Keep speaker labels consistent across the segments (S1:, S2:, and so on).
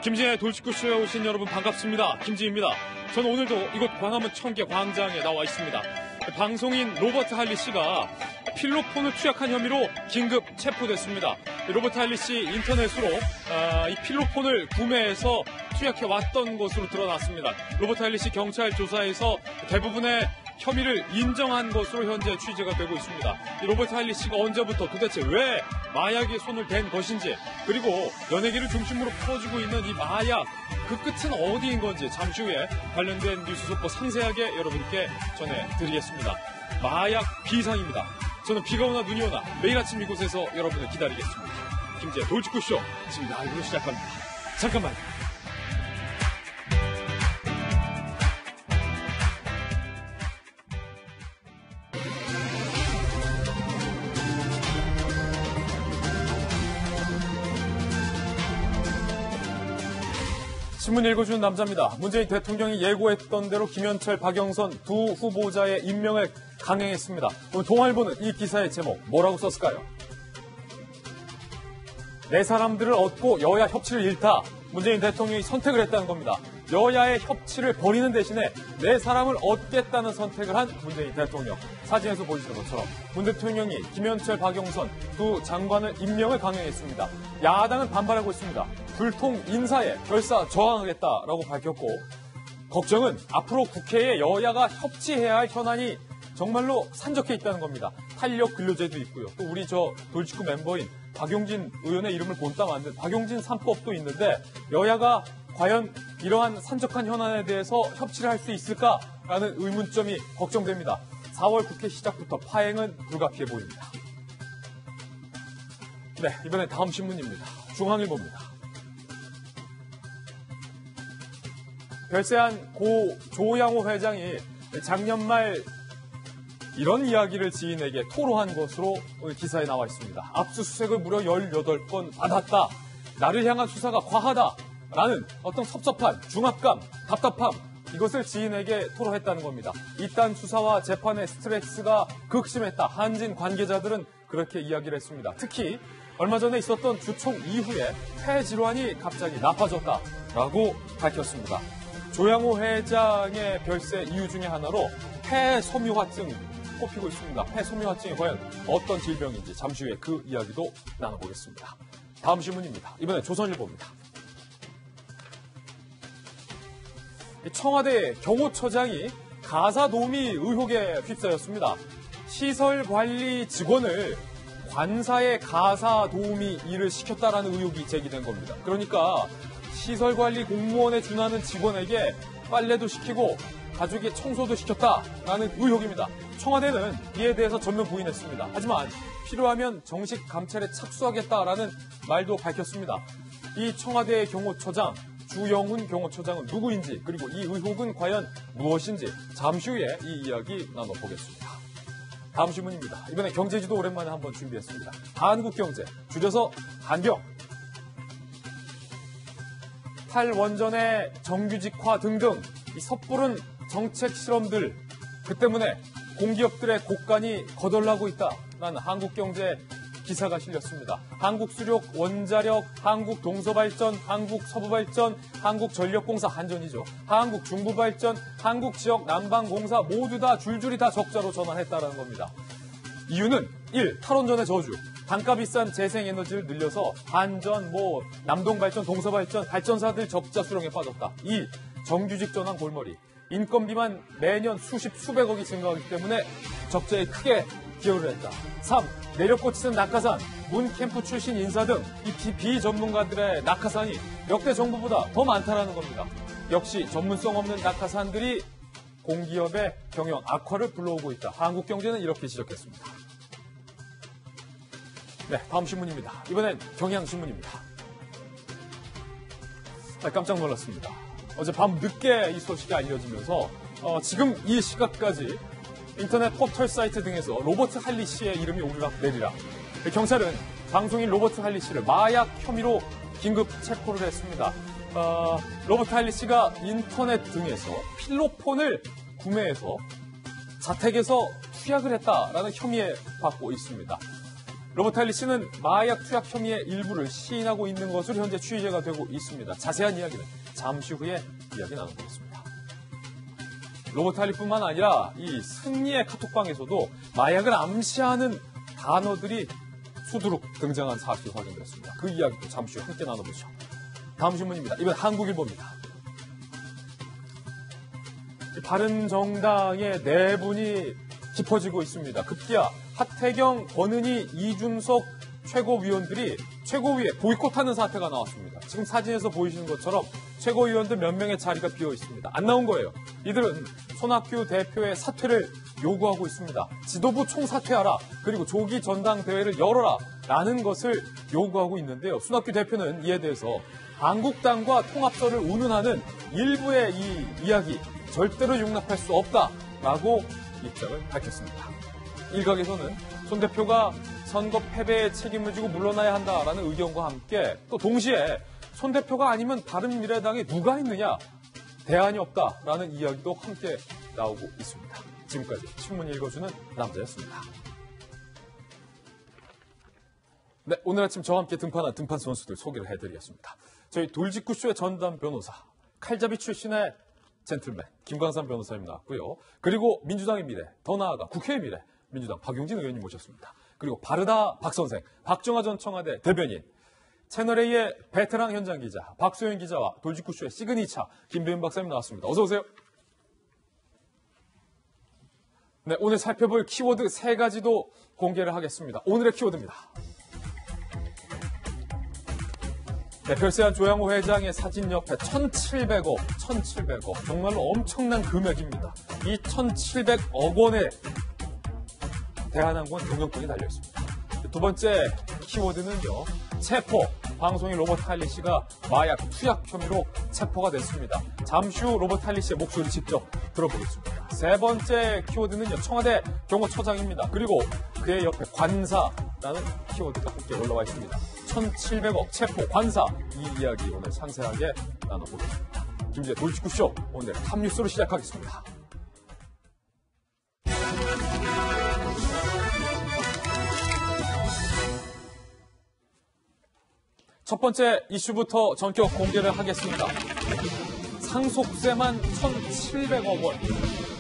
S1: 김지의 돌직구쇼에 오신 여러분 반갑습니다. 김지입니다. 저는 오늘도 이곳 광화문 청계 광장에 나와 있습니다. 방송인 로버트 할리 씨가 필로폰을 투약한 혐의로 긴급 체포됐습니다. 로버트 할리 씨 인터넷으로 이 필로폰을 구매해서 투약해 왔던 것으로 드러났습니다. 로버트 할리 씨 경찰 조사에서 대부분의 혐의를 인정한 것으로 현재 취재가 되고 있습니다. 로버트 할리 씨가 언제부터 도대체 왜 마약에 손을 댄 것인지, 그리고 연예계를 중심으로 퍼지고 있는 이 마약, 그 끝은 어디인 건지 잠시 후에 관련된 뉴스 속보 상세하게 여러분께 전해드리겠습니다. 마약 비상입니다. 저는 비가 오나 눈이 오나 매일 아침 이곳에서 여러분을 기다리겠습니다. 김지의 돌직구쇼 지금 라이브로 시작합니다. 잠깐만요. 신문 읽어주는 남자입니다. 문재인 대통령이 예고했던 대로 김현철, 박영선 두 후보자의 임명을 강행했습니다. 오늘 동아일보는 이 기사의 제목 뭐라고 썼을까요? 내 사람들을 얻고 여야 협치를 잃다. 문재인 대통령이 선택을 했다는 겁니다. 여야의 협치를 버리는 대신에 내 사람을 얻겠다는 선택을 한 문재인 대통령. 사진에서 보이시는 것처럼 문 대통령이 김현철, 박영선 두 장관을 임명을 강행했습니다. 야당은 반발하고 있습니다. 불통 인사에 결사 저항하겠다라고 밝혔고, 걱정은 앞으로 국회에 여야가 협치해야 할 현안이 정말로 산적해 있다는 겁니다. 탄력 근로제도 있고요. 또 우리 돌직구 멤버인 박용진 의원의 이름을 본따 만든 박용진 3법도 있는데, 여야가 과연 이러한 산적한 현안에 대해서 협치를 할 수 있을까라는 의문점이 걱정됩니다. 4월 국회 시작부터 파행은 불가피해 보입니다. 네, 이번엔 다음 신문입니다. 중앙일보입니다. 별세한 고 조양호 회장이 작년 말 이런 이야기를 지인에게 토로한 것으로 오늘 기사에 나와 있습니다. 압수수색을 무려 18건 받았다. 나를 향한 수사가 과하다. 라는 어떤 섭섭한 중압감, 답답함, 이것을 지인에게 토로했다는 겁니다. 이딴 수사와 재판의 스트레스가 극심했다. 한진 관계자들은 그렇게 이야기를 했습니다. 특히 얼마 전에 있었던 주총 이후에 폐 질환이 갑자기 나빠졌다라고 밝혔습니다. 조양호 회장의 별세 이유 중에 하나로 폐섬유화증 꼽히고 있습니다. 폐섬유화증이 과연 어떤 질병인지 잠시 후에 그 이야기도 나눠보겠습니다. 다음 신문입니다. 이번엔 조선일보입니다. 청와대 경호처장이 가사도우미 의혹에 휩싸였습니다. 시설관리 직원을 관사의 가사도우미 일을 시켰다라는 의혹이 제기된 겁니다. 그러니까 시설관리 공무원에 준하는 직원에게 빨래도 시키고 가족이 청소도 시켰다라는 의혹입니다. 청와대는 이에 대해서 전면 부인했습니다. 하지만 필요하면 정식 감찰에 착수하겠다라는 말도 밝혔습니다. 이 청와대의 경호처장 주영훈 경호처장은 누구인지, 그리고 이 의혹은 과연 무엇인지 잠시 후에 이 이야기 나눠보겠습니다. 다음 신문입니다. 이번에 경제지도 오랜만에 한번 준비했습니다. 한국경제, 줄여서 한경. 탈원전의 정규직화 등등 이 섣부른 정책 실험들, 그 때문에 공기업들의 곡간이 거덜나고 있다라는 한국경제 기사가 실렸습니다. 한국수력, 원자력, 한국동서발전, 한국서부발전, 한국전력공사 한전이죠. 한국중부발전, 한국지역 난방공사 모두 다 줄줄이 다 적자로 전환했다는 겁니다. 이유는 1. 탈원전의 저주. 단가 비싼 재생에너지를 늘려서 한전, 남동발전, 동서발전, 발전사들 적자 수렁에 빠졌다. 2. 정규직 전환 골머리. 인건비만 매년 수백억이 증가하기 때문에 적자에 크게 기여를 했다. 3. 내려꽂히는 낙하산, 문 캠프 출신 인사 등 이 비전문가들의 낙하산이 역대 정부보다 더 많다라는 겁니다. 역시 전문성 없는 낙하산들이 공기업의 경영 악화를 불러오고 있다. 한국경제는 이렇게 지적했습니다. 네, 다음 신문입니다. 이번엔 경향신문입니다. 깜짝 놀랐습니다. 어제 밤 늦게 이 소식이 알려지면서 지금 이 시각까지 인터넷 포털 사이트 등에서 로버트 할리 씨의 이름이 오르락내리락. 경찰은 방송인 로버트 할리 씨를 마약 혐의로 긴급 체포를 했습니다. 로버트 할리 씨가 인터넷 등에서 필로폰을 구매해서 자택에서 투약을 했다라는 혐의에 받고 있습니다. 로버트 할리 씨는 마약 투약 혐의의 일부를 시인하고 있는 것으로 현재 취재가 되고 있습니다. 자세한 이야기는 잠시 후에 이야기 나눠보겠습니다. 로버트 할리뿐만 아니라 이 승리의 카톡방에서도 마약을 암시하는 단어들이 수두룩 등장한 사실이 확인됐습니다. 그 이야기도 잠시 후 함께 나눠보죠. 다음 신문입니다. 이번 한국일보입니다. 바른정당의 내분이 깊어지고 있습니다. 급기야 하태경, 권은희, 이준석 최고위원들이 최고위에 보이콧하는 사태가 나왔습니다. 지금 사진에서 보이시는 것처럼 최고위원들 몇 명의 자리가 비어 있습니다. 안 나온 거예요. 이들은 손학규 대표의 사퇴를 요구하고 있습니다. 지도부 총사퇴하라, 그리고 조기 전당대회를 열어라 라는 것을 요구하고 있는데요. 손학규 대표는 이에 대해서 한국당과 통합설을 운운하는 일부의 이 이야기 절대로 용납할 수 없다라고 입장을 밝혔습니다. 일각에서는 손 대표가 선거 패배에 책임을 지고 물러나야 한다라는 의견과 함께 또 동시에 손 대표가 아니면 바른미래당에 누가 있느냐, 대안이 없다라는 이야기도 함께 나오고 있습니다. 지금까지 신문 읽어주는 남자였습니다. 네, 오늘 아침 저와 함께 등판한 등판 선수들 소개를 해드리겠습니다. 저희 돌직구쇼의 전담 변호사, 칼잡이 출신의 젠틀맨 김광삼 변호사님 나왔고요. 그리고 민주당의 미래, 더 나아가 국회의 미래, 민주당 박용진 의원님 모셨습니다. 그리고 바르다 박선생, 박정하 전 청와대 대변인, 채널A의 베테랑 현장 기자 박소연 기자와 돌직구쇼의 시그니처 김배윤 박사님 나왔습니다. 어서 오세요. 네, 오늘 살펴볼 키워드 3가지도 공개를 하겠습니다. 오늘의 키워드입니다. 네, 별세한 조양호 회장의 사진 옆에 1,700억, 정말로 엄청난 금액입니다. 이 1,700억 원의 대한항공 경영권이 달려있습니다. 두 번째 키워드는요, 체포. 방송인 로버트 할리 씨가 마약 투약 혐의로 체포가 됐습니다. 잠시 후 로버트 할리 씨의 목소리 직접 들어보겠습니다. 세 번째 키워드는요, 청와대 경호처장입니다. 그리고 그의 옆에 관사라는 키워드가 함께 올라와 있습니다. 1,700억 체포 관사, 이 이야기 오늘 상세하게 나눠보겠습니다. 김지혜 돌직구쇼, 오늘 탑뉴스로 시작하겠습니다. 첫 번째 이슈부터 전격 공개를 하겠습니다. 상속세만 1,700억 원.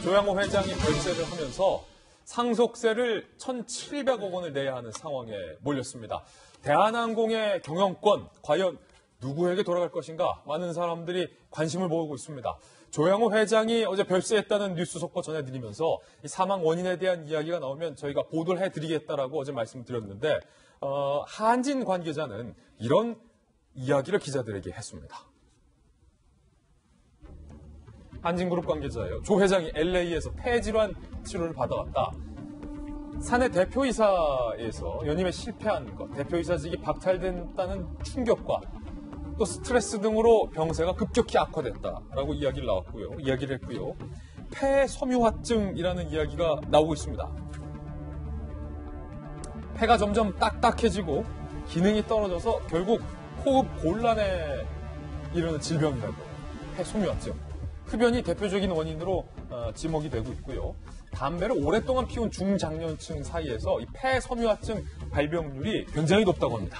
S1: 조양호 회장이 별세를 하면서 상속세를 1,700억 원을 내야 하는 상황에 몰렸습니다. 대한항공의 경영권, 과연 누구에게 돌아갈 것인가? 많은 사람들이 관심을 모으고 있습니다. 조양호 회장이 어제 별세했다는 뉴스 속보 전해드리면서 이 사망 원인에 대한 이야기가 나오면 저희가 보도를 해드리겠다라고 어제 말씀드렸는데, 한진 관계자는 이런 이야기를 기자들에게 했습니다. 한진그룹 관계자예요. 조 회장이 LA에서 폐질환 치료를 받아왔다. 사내 대표이사에서 연임에 실패한 것, 대표이사직이 박탈됐다는 충격과 또 스트레스 등으로 병세가 급격히 악화됐다라고 이야기를 했고요. 폐섬유화증이라는 이야기가 나오고 있습니다. 폐가 점점 딱딱해지고 기능이 떨어져서 결국 호흡 곤란에 이르는 질병이라고 해요. 폐섬유화증. 흡연이 대표적인 원인으로 지목이 되고 있고요. 담배를 오랫동안 피운 중장년층 사이에서 이 폐섬유화증 발병률이 굉장히 높다고 합니다.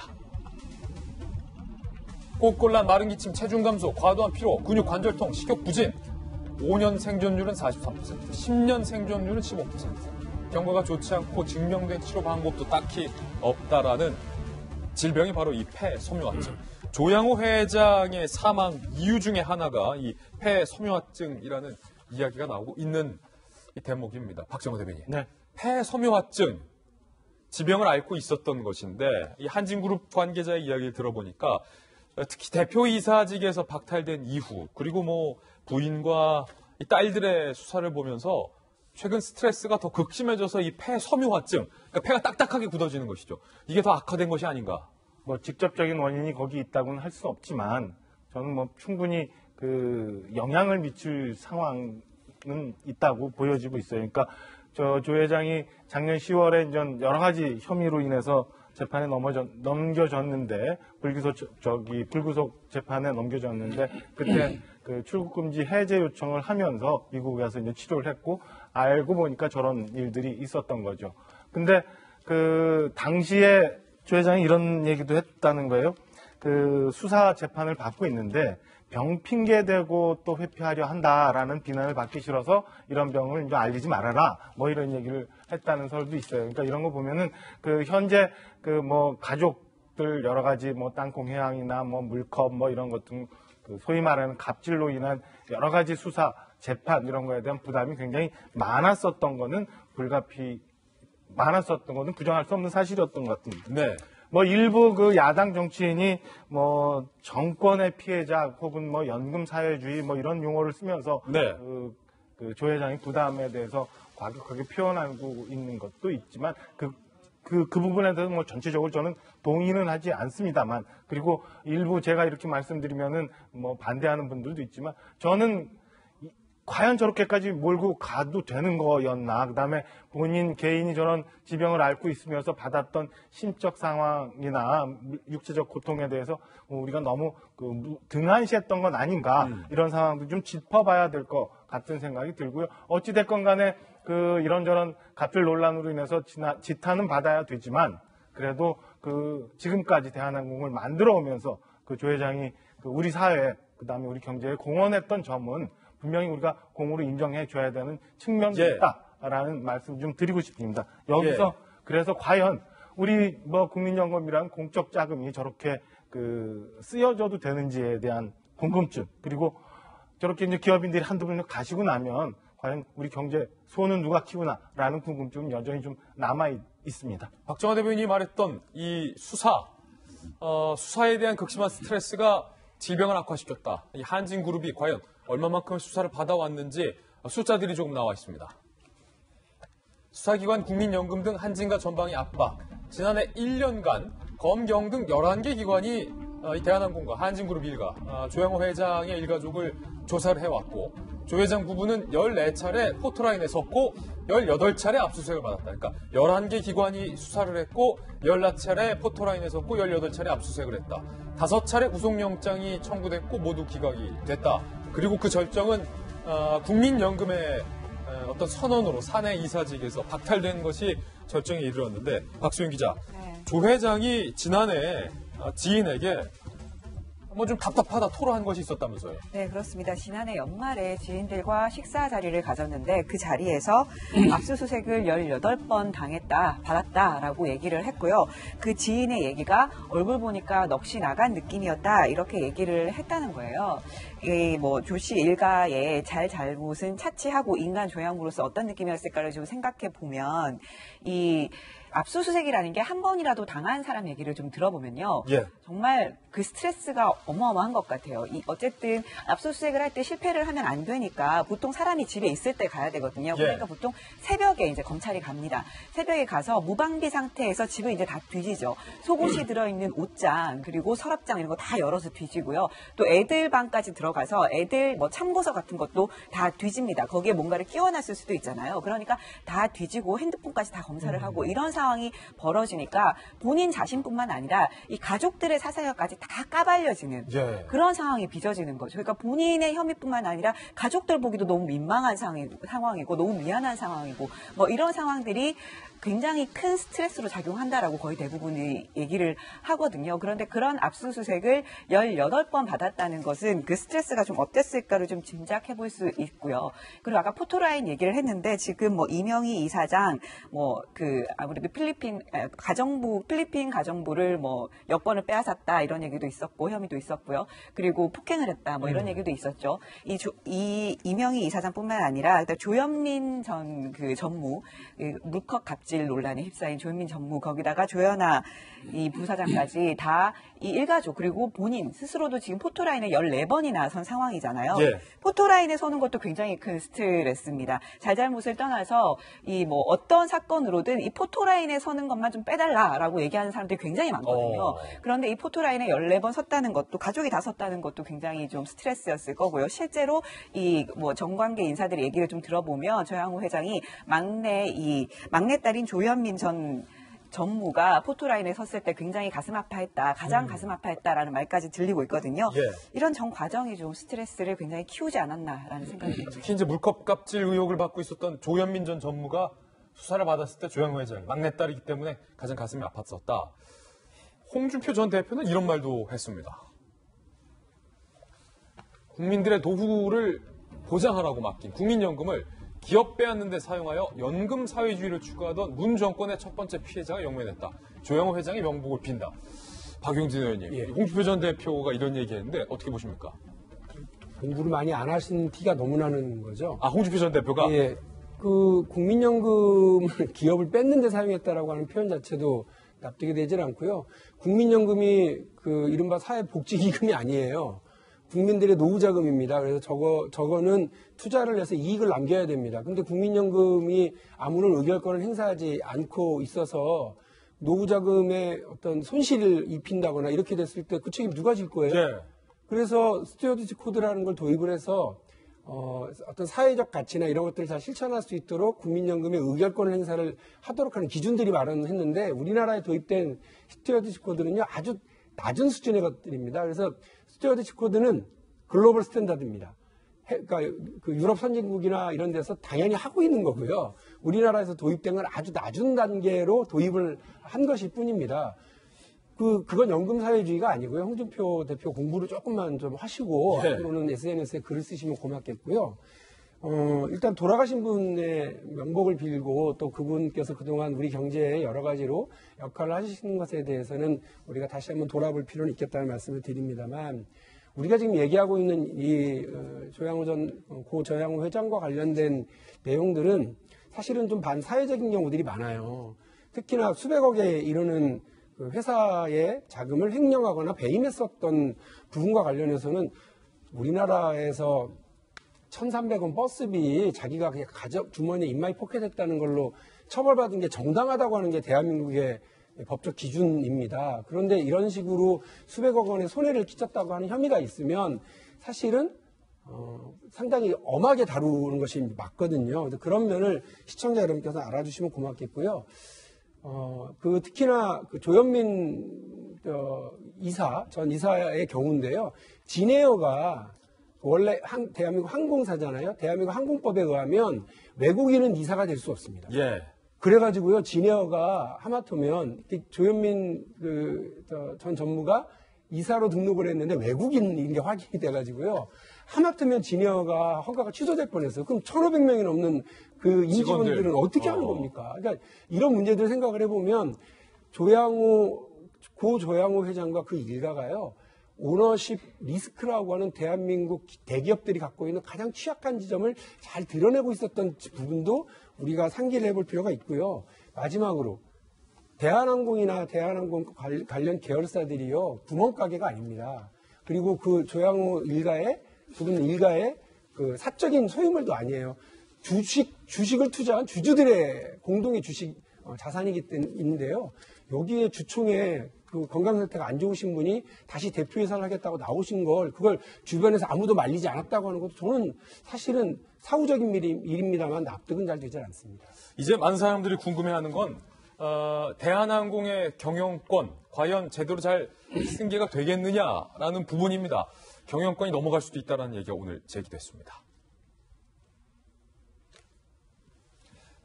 S1: 호흡곤란, 마른 기침, 체중 감소, 과도한 피로, 근육 관절통, 식욕 부진. 5년 생존율은 43%, 10년 생존율은 15%. 경과가 좋지 않고 증명된 치료 방법도 딱히 없다라는 질병이 바로 이 폐섬유화증. 조양호 회장의 사망 이유 중에 하나가 이 폐섬유화증이라는 이야기가 나오고 있는 이 대목입니다. 박정호 대변인. 네. 폐섬유화증 지병을 앓고 있었던 것인데 이 한진그룹 관계자의 이야기를 들어보니까 특히 대표이사직에서 박탈된 이후 그리고 뭐 부인과 이 딸들의 수사를 보면서 최근 스트레스가 더 극심해져서 이 폐섬유화증, 그러니까 폐가 딱딱하게 굳어지는 것이죠. 이게 더 악화된 것이 아닌가.
S2: 뭐 직접적인 원인이 거기 있다고는 할 수 없지만 저는 뭐 충분히 그 영향을 미칠 상황은 있다고 보여지고 있어요. 그러니까 조 회장이 작년 10월에 이제 여러 가지 혐의로 인해서 재판에 넘겨졌는데 불구속 재판에 넘겨졌는데 그때 그 출국 금지 해제 요청을 하면서 미국에 가서 이제 치료를 했고 알고 보니까 저런 일들이 있었던 거죠. 근데 그 당시에 조 회장이 이런 얘기도 했다는 거예요. 그 수사 재판을 받고 있는데 병 핑계 대고 또 회피하려 한다라는 비난을 받기 싫어서 이런 병을 이제 알리지 말아라. 뭐 이런 얘기를 했다는 설도 있어요. 그러니까 이런 거 보면은 그 현재 그 뭐 가족들 여러 가지 뭐 땅콩 해양이나 뭐 물컵 뭐 이런 것들 그 소위 말하는 갑질로 인한 여러 가지 수사 재판 이런 거에 대한 부담이 굉장히 많았었던 거는 많았었던 거는 부정할 수 없는 사실이었던 것 같습니다.
S1: 네.
S2: 뭐 일부 그 야당 정치인이 뭐 정권의 피해자 혹은 뭐 연금 사회주의 뭐 이런 용어를 쓰면서
S1: 네.
S2: 조 회장의 부담에 대해서 과격하게 표현하고 있는 것도 있지만 그 부분에 대해서 뭐 전체적으로 저는 동의는 하지 않습니다만 그리고 일부 제가 이렇게 말씀드리면은 뭐 반대하는 분들도 있지만 저는 과연 저렇게까지 몰고 가도 되는 거였나. 그다음에 본인 개인이 저런 지병을 앓고 있으면서 받았던 심적 상황이나 육체적 고통에 대해서 우리가 너무 등한시했던 건 아닌가. 이런 상황도 좀 짚어봐야 될 것 같은 생각이 들고요. 어찌됐건 간에 이런저런 갑질 논란으로 인해서 지탄은 받아야 되지만 그래도 지금까지 대한항공을 만들어 오면서 조 회장이 우리 사회 그다음에 우리 경제에 공헌했던 점은 분명히 우리가 공으로 인정해 줘야 되는 측면도 있다라는 말씀 좀 드리고 싶습니다. 여기서 그래서 과연 우리 국민연금이라는 공적 자금이 저렇게 쓰여져도 되는지에 대한 궁금증 그리고 저렇게 이제 기업인들이 한두 번 가시고 나면 과연 우리 경제 손은 누가 키우나라는 궁금증은 여전히 좀 남아 있습니다.
S1: 박정화 대변인이 말했던 이 수사에 대한 극심한 스트레스가 질병을 악화시켰다. 이 한진그룹이 과연 얼마만큼의 수사를 받아왔는지 숫자들이 조금 나와 있습니다. 수사기관, 국민연금 등 한진과 전방위 압박. 지난해 1년간 검경 등 11개 기관이 이 대한항공과 한진그룹 일가, 조양호 회장의 일가족을 조사를 해왔고 조 회장 부부는 14차례 포토라인에 섰고 18차례 압수수색을 받았다. 그러니까 11개 기관이 수사를 했고 14차례 포토라인에 섰고 18차례 압수수색을 했다. 5차례 구속영장이 청구됐고 모두 기각이 됐다. 그리고 그 절정은 국민연금의 어떤 선언으로 사내 이사직에서 박탈된 것이 절정에 이르렀는데 박수영 기자, 조 회장이 지난해 지인에게 뭐 좀 답답하다 토로한 것이 있었다면서요?
S3: 네, 그렇습니다. 지난해 연말에 지인들과 식사 자리를 가졌는데 그 자리에서 압수수색을 18번 받았다라고 얘기를 했고요. 그 지인의 얘기가 얼굴 보니까 넋이 나간 느낌이었다 이렇게 얘기를 했다는 거예요. 조 씨 일가의 잘못은 차치하고 인간 조약으로서 어떤 느낌이었을까를 좀 생각해 보면 이 압수수색이라는 게 한 번이라도 당한 사람 얘기를 좀 들어보면요. 정말 그 스트레스가 어마어마한 것 같아요. 어쨌든 압수수색을 할 때 실패를 하면 안 되니까 보통 사람이 집에 있을 때 가야 되거든요. 그러니까 보통 새벽에 이제 검찰이 갑니다. 새벽에 가서 무방비 상태에서 집을 이제 다 뒤지죠. 속옷이 들어있는 옷장 그리고 서랍장 이런 거 다 열어서 뒤지고요. 또 애들 방까지 들어가서 애들 참고서 같은 것도 다 뒤집니다. 거기에 뭔가를 끼워놨을 수도 있잖아요. 그러니까 다 뒤지고 핸드폰까지 다 검사를 하고 이런 상황이 벌어지니까 본인 자신뿐만 아니라 이 가족들의 사생활까지 다 까발려지는 그런 상황이 빚어지는 거죠. 그러니까 본인의 혐의뿐만 아니라 가족들 보기도 너무 민망한 상황이고 너무 미안한 상황이고 이런 상황들이 굉장히 큰 스트레스로 작용한다라고 거의 대부분이 얘기를 하거든요. 그런데 그런 압수수색을 18번 받았다는 것은 그 스트레스가 좀 어땠을까를 좀 짐작해 볼 수 있고요. 그리고 아까 포토라인 얘기를 했는데 지금 이명희 이사장 아무래도 필리핀 가정부를 여권을 빼앗았다 이런 얘기도 있었고 혐의도 있었고요. 그리고 폭행을 했다 이런 얘기도 있었죠. 이 이명희 이사장뿐만 아니라 조현민 전 전무 물컵 갑질 논란에 휩싸인 조현민 전무 거기다가 조현아 이 부사장까지 다 이 일가족 그리고 본인 스스로도 지금 포토라인에 14번이나 선 상황이잖아요. 포토라인에 서는 것도 굉장히 큰 스트레스입니다. 잘잘못을 떠나서 어떤 사건으로든 이 포토라인에 서는 것만 좀 빼달라라고 얘기하는 사람들이 굉장히 많거든요. 그런데 이 포토라인에 14번 섰다는 것도 가족이 다 섰다는 것도 굉장히 좀 스트레스였을 거고요. 실제로 정관계 인사들의 얘기를 좀 들어보면 조양호 회장이 막내딸인 조현민 전 전무가 포토라인에 섰을 때 굉장히 가슴 아파했다. 가장 가슴 아파했다라는 말까지 들리고 있거든요. 이런 전 과정이 좀 스트레스를 굉장히 키우지 않았나라는 생각이 듭니다.
S1: 특히 이제 물컵 갑질 의혹을 받고 있었던 조현민 전 전무가 수사를 받았을 때 조양호 회장 막내딸이기 때문에 가장 가슴이 아팠었다. 홍준표 전 대표는 이런 말도 했습니다. 국민들의 노후를 보장하라고 맡긴 국민연금을 기업 빼앗는 데 사용하여 연금 사회주의를 추구하던 문 정권의 첫 번째 피해자가 영면했다. 조양호 회장의 명복을 빈다. 박용진 의원님,
S4: 예.
S1: 홍준표 전 대표가 이런 얘기했는데 어떻게 보십니까?
S4: 공부를 많이 안 하신 티가 너무 나는 거죠.
S1: 아, 홍준표 전 대표가?
S4: 예. 그 국민연금을 기업을 뺏는 데 사용했다라고 하는 표현 자체도 납득이 되질 않고요. 국민연금이 그 이른바 사회복지기금이 아니에요. 국민들의 노후자금입니다. 그래서 저거는 투자를 해서 이익을 남겨야 됩니다. 근데 국민연금이 아무런 의결권을 행사하지 않고 있어서 노후자금에 어떤 손실을 입힌다거나 이렇게 됐을 때 그 책임 누가 질 거예요?
S1: 네.
S4: 그래서 스튜어디스 코드라는 걸 도입을 해서 어떤 사회적 가치나 이런 것들을 다 실천할 수 있도록 국민연금의 의결권 행사를 하도록 하는 기준들이 마련했는데 우리나라에 도입된 스튜어디스 코드는요 아주 낮은 수준의 것들입니다. 그래서 스튜어디스 코드는 글로벌 스탠다드입니다. 그러니까 그 유럽 선진국이나 이런 데서 당연히 하고 있는 거고요. 우리나라에서 도입된 건 아주 낮은 단계로 도입을 한 것일 뿐입니다. 그건 연금사회주의가 아니고요. 홍준표 대표 공부를 조금만 좀 하시고
S1: 네.
S4: 앞으로는 SNS에 글을 쓰시면 고맙겠고요. 일단 돌아가신 분의 명복을 빌고 또 그분께서 그동안 우리 경제에 여러 가지로 역할을 하시는 것에 대해서는 우리가 다시 한번 돌아볼 필요는 있겠다는 말씀을 드립니다만 우리가 지금 얘기하고 있는 이 고 조양호 회장과 관련된 내용들은 사실은 좀 반사회적인 경우들이 많아요. 특히나 수백억에 이르는 그 회사의 자금을 횡령하거나 배임했었던 부분과 관련해서는 우리나라에서 1,300원 버스비 자기가 그냥 주머니에 입마이 포켓했다는 걸로 처벌받은 게 정당하다고 하는 게 대한민국의 법적 기준입니다. 그런데 이런 식으로 수백억 원의 손해를 끼쳤다고 하는 혐의가 있으면 사실은 상당히 엄하게 다루는 것이 맞거든요. 그런 면을 시청자 여러분께서 알아주시면 고맙겠고요. 특히나 그 조현민 전 이사의 경우인데요. 진에어가 원래 대한민국 항공사잖아요. 대한민국 항공법에 의하면 외국인은 이사가 될 수 없습니다.
S1: 예.
S4: 그래가지고요, 진에어가 하마터면 조현민 전 전무가 이사로 등록을 했는데 외국인인 게 확인이 돼가지고요. 하마터면 진에어가 허가가 취소될 뻔했어요. 그럼 1,500명이 넘는 그 임직원들은 어떻게 하는 겁니까? 그러니까 이런 문제들을 생각을 해보면 고 조양호 회장과 그 일가가요. 오너십 리스크라고 하는 대한민국 대기업들이 갖고 있는 가장 취약한 지점을 잘 드러내고 있었던 부분도 우리가 상기를 해볼 필요가 있고요. 마지막으로 대한항공이나 대한항공 관련 계열사들이요. 구멍가게가 아닙니다. 그리고 그 조양호 부분 일가의 그 사적인 소유물도 아니에요. 주식을 투자한 주주들의 공동의 자산이기 때문인데요. 여기에 주총에 그 건강 상태가 안 좋으신 분이 다시 대표이사를 하겠다고 나오신 그걸 주변에서 아무도 말리지 않았다고 하는 것도 저는 사실은 사후적인 일입니다만 납득은 잘 되지 않습니다.
S1: 이제 많은 사람들이 궁금해하는 건 대한항공의 경영권 과연 제대로 잘 승계가 되겠느냐라는 부분입니다. 경영권이 넘어갈 수도 있다는 얘기가 오늘 제기됐습니다.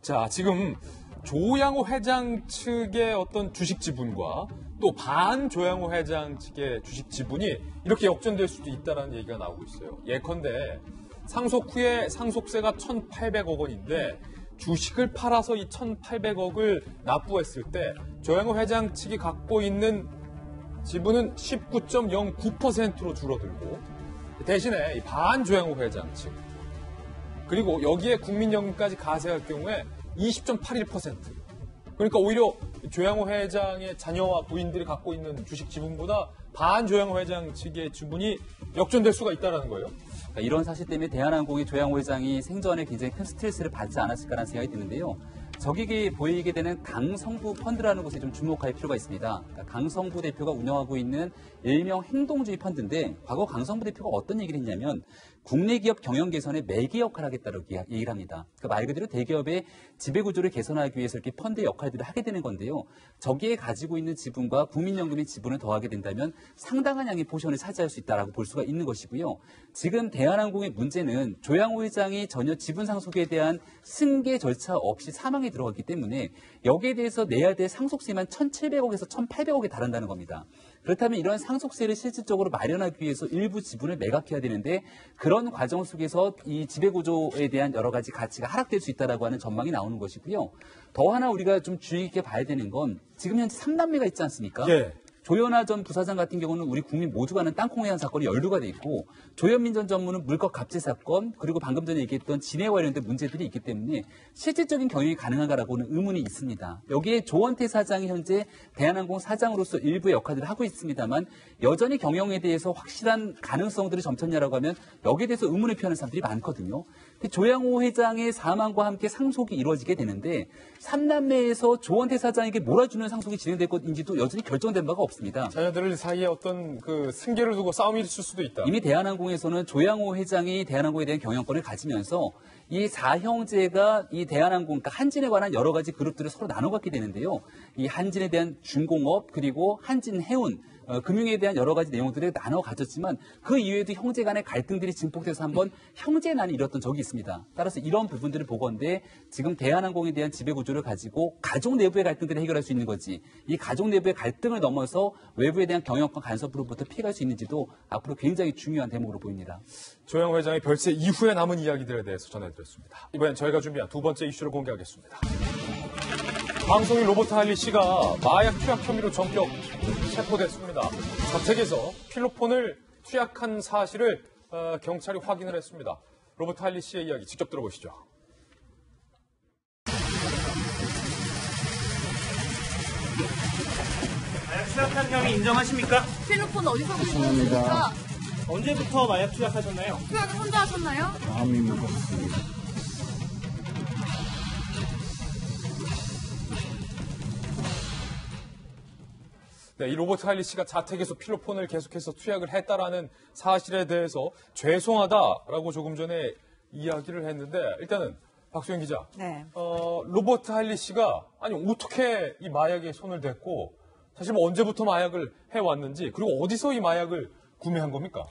S1: 자, 지금 조양호 회장 측의 어떤 주식 지분과 또 반 조양호 회장 측의 주식 지분이 이렇게 역전될 수도 있다는 얘기가 나오고 있어요. 예컨대 상속 후에 상속세가 1,800억 원인데 주식을 팔아서 이 1,800억을 납부했을 때 조양호 회장 측이 갖고 있는 지분은 19.09%로 줄어들고 대신에 이 반 조양호 회장 측 그리고 여기에 국민연금까지 가세할 경우에 20.81%. 그러니까 오히려 조양호 회장의 자녀와 부인들이 갖고 있는 주식 지분보다 반 조양호 회장 측의 지분이 역전될 수가 있다는 거예요.
S5: 그러니까 이런 사실 때문에 대한항공의 조양호 회장이 생전에 굉장히 큰 스트레스를 받지 않았을까라는 생각이 드는데요. 적에게 보이게 되는 강성부 펀드라는 곳에 좀 주목할 필요가 있습니다. 그러니까 강성부 대표가 운영하고 있는 일명 행동주의 펀드인데 과거 강성부 대표가 어떤 얘기를 했냐면 국내 기업 경영 개선에 매개 역할을 하겠다고 얘기를 합니다. 그러니까 말 그대로 대기업의 지배구조를 개선하기 위해서 이렇게 펀드의 역할들을 하게 되는 건데요. 저기에 가지고 있는 지분과 국민연금의 지분을 더하게 된다면 상당한 양의 포션을 차지할 수 있다라고 볼 수가 있는 것이고요. 지금 대한항공의 문제는 조양호 회장이 전혀 지분 상속에 대한 승계 절차 없이 사망 사형에 들어갔기 때문에 여기에 대해서 내야 될 상속세만 1,700억에서 1,800억에 달한다는 겁니다. 그렇다면 이런 상속세를 실질적으로 마련하기 위해서 일부 지분을 매각해야 되는데 그런 과정 속에서 이 지배구조에 대한 여러 가지 가치가 하락될 수 있다라고 하는 전망이 나오는 것이고요. 더 하나 우리가 좀 주의 깊게 봐야 되는 건 지금 현재 3남매가 있지 않습니까?
S1: 예.
S5: 조현아 전 부사장 같은 경우는 우리 국민 모두가 아는 땅콩회항 사건이 연루가 돼 있고 조현민 전 전무는 물것 갑질 사건 그리고 방금 전에 얘기했던 진해와 관련된 문제들이 있기 때문에 실질적인 경영이 가능한가라고는 의문이 있습니다. 여기에 조원태 사장이 현재 대한항공 사장으로서 일부의 역할들을 하고 있습니다만 여전히 경영에 대해서 확실한 가능성들이 점쳤냐라고 하면 여기에 대해서 의문을 표하는 사람들이 많거든요. 조양호 회장의 사망과 함께 상속이 이루어지게 되는데 3남매에서 조원태 사장에게 몰아주는 상속이 진행될 것인지도 여전히 결정된 바가 없습니다.
S1: 자녀들 사이에 어떤 그 승계를 두고 싸움이 있을 수도 있다.
S5: 이미 대한항공에서는 조양호 회장이 대한항공에 대한 경영권을 가지면서 이 4형제가 이 대한항공, 그러니까 한진에 관한 여러 가지 그룹들을 서로 나눠갖게 되는데요. 이 한진에 대한 중공업 그리고 한진해운 금융에 대한 여러 가지 내용들을 나눠 가졌지만 그 이외에도 형제 간의 갈등들이 증폭돼서 한번 형제난이 일었던 적이 있습니다. 따라서 이런 부분들을 보건대 지금 대한항공에 대한 지배구조를 가지고 가족 내부의 갈등들을 해결할 수 있는 거지 이 가족 내부의 갈등을 넘어서 외부에 대한 경영권 간섭으로부터 피할 수 있는지도 앞으로 굉장히 중요한 대목으로 보입니다.
S1: 조양호 회장의 별세 이후에 남은 이야기들에 대해서 전해드렸습니다. 이번엔 저희가 준비한 두 번째 이슈를 공개하겠습니다. 방송인 로버트 할리 씨가 마약 투약 혐의로 전격 체포됐습니다. 자택에서 필로폰을 투약한 사실을 경찰이 확인을 했습니다. 로버트 할리 씨의 이야기 직접 들어보시죠.
S6: 마약 투약한 혐의 인정하십니까?
S7: 필로폰 어디서 구입하셨습니까?
S6: 언제부터 마약 투약하셨나요?
S7: 투약을 혼자 하셨나요?
S1: 네, 이 로버트 할리 씨가 자택에서 필로폰을 계속해서 투약을 했다라는 사실에 대해서 죄송하다라고 조금 전에 이야기를 했는데 일단은 박수영 기자,
S3: 네.
S1: 로버트 할리 씨가 아니 어떻게 이 마약에 손을 댔고 사실 뭐 언제부터 마약을 해왔는지 그리고 어디서 이 마약을 구매한 겁니까?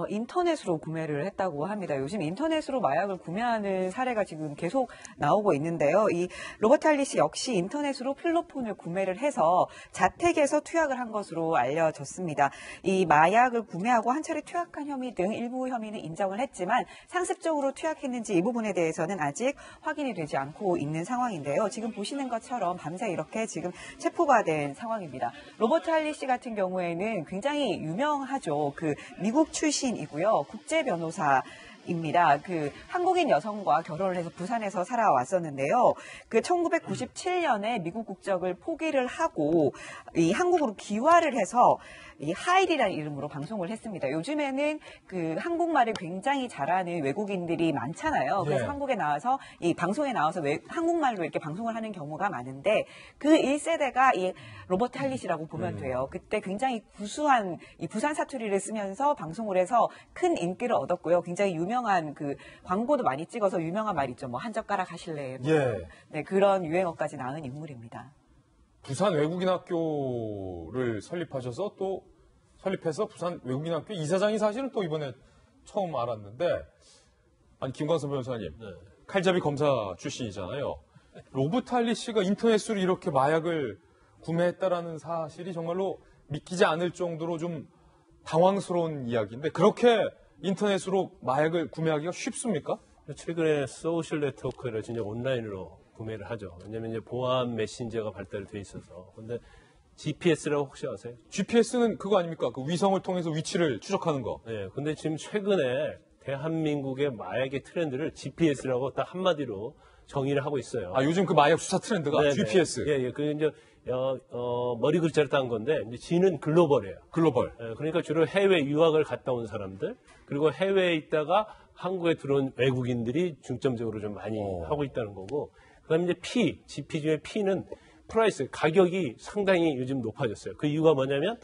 S3: 인터넷으로 구매를 했다고 합니다. 요즘 인터넷으로 마약을 구매하는 사례가 지금 계속 나오고 있는데요. 이 로버트 할리 씨 역시 인터넷으로 필로폰을 구매를 해서 자택에서 투약을 한 것으로 알려졌습니다. 이 마약을 구매하고 한 차례 투약한 혐의 등 일부 혐의는 인정을 했지만 상습적으로 투약했는지 이 부분에 대해서는 아직 확인이 되지 않고 있는 상황인데요. 지금 보시는 것처럼 밤새 이렇게 지금 체포가 된 상황입니다. 로버트 할리 씨 같은 경우에는 굉장히 유명하죠. 그 미국 출신이고요. 국제 변호사입니다. 그 한국인 여성과 결혼을 해서 부산에서 살아왔었는데요. 그 1997년에 미국 국적을 포기를 하고 이 한국으로 귀화를 해서 이 하일이라는 이름으로 방송을 했습니다. 요즘에는 그 한국말을 굉장히 잘하는 외국인들이 많잖아요. 그래서
S1: 네.
S3: 한국에 나와서 이 방송에 나와서 한국말로 이렇게 방송을 하는 경우가 많은데 그 1세대가 이 로버트 할리 씨라고 보면 돼요. 그때 굉장히 구수한 이 부산 사투리를 쓰면서 방송을 해서 큰 인기를 얻었고요. 굉장히 유명한 그 광고도 많이 찍어서 유명한 말 있죠. 뭐 한 젓가락 하실래? 뭐.
S1: 예.
S3: 네, 그런 유행어까지 낳은 인물입니다.
S1: 부산 외국인 학교를 설립해서 부산 외국인 학교 이사장이 사실은 또 이번에 처음 알았는데 아니 김광선 변호사님 칼잡이 검사 출신이잖아요. 로버트 할리 씨가 인터넷으로 이렇게 마약을 구매했다라는 사실이 정말로 믿기지 않을 정도로 좀 당황스러운 이야기인데 그렇게 인터넷으로 마약을 구매하기가 쉽습니까?
S8: 최근에 소셜 네트워크를 진짜 온라인으로 구매를 하죠. 왜냐하면 이제 보안 메신저가 발달돼 있어서. 근데 GPS라고 혹시 아세요?
S1: GPS는 그거 아닙니까? 그 위성을 통해서 위치를 추적하는 거.
S8: 네. 근데 지금 최근에 대한민국의 마약의 트렌드를 GPS라고 딱 한마디로 정의를 하고 있어요.
S1: 아, 요즘 그 마약 수사 트렌드가
S8: 네네.
S1: GPS.
S8: 예, 예. 그 이제 머리 글자를 딴 건데 이제 G는 글로벌이에요.
S1: 글로벌.
S8: 예, 그러니까 주로 해외 유학을 갔다 온 사람들 그리고 해외에 있다가 한국에 들어온 외국인들이 중점적으로 좀 많이 하고 있다는 거고 그다음에 이제 GP 중에 P는 프라이스, 가격이 상당히 요즘 높아졌어요. 그 이유가 뭐냐면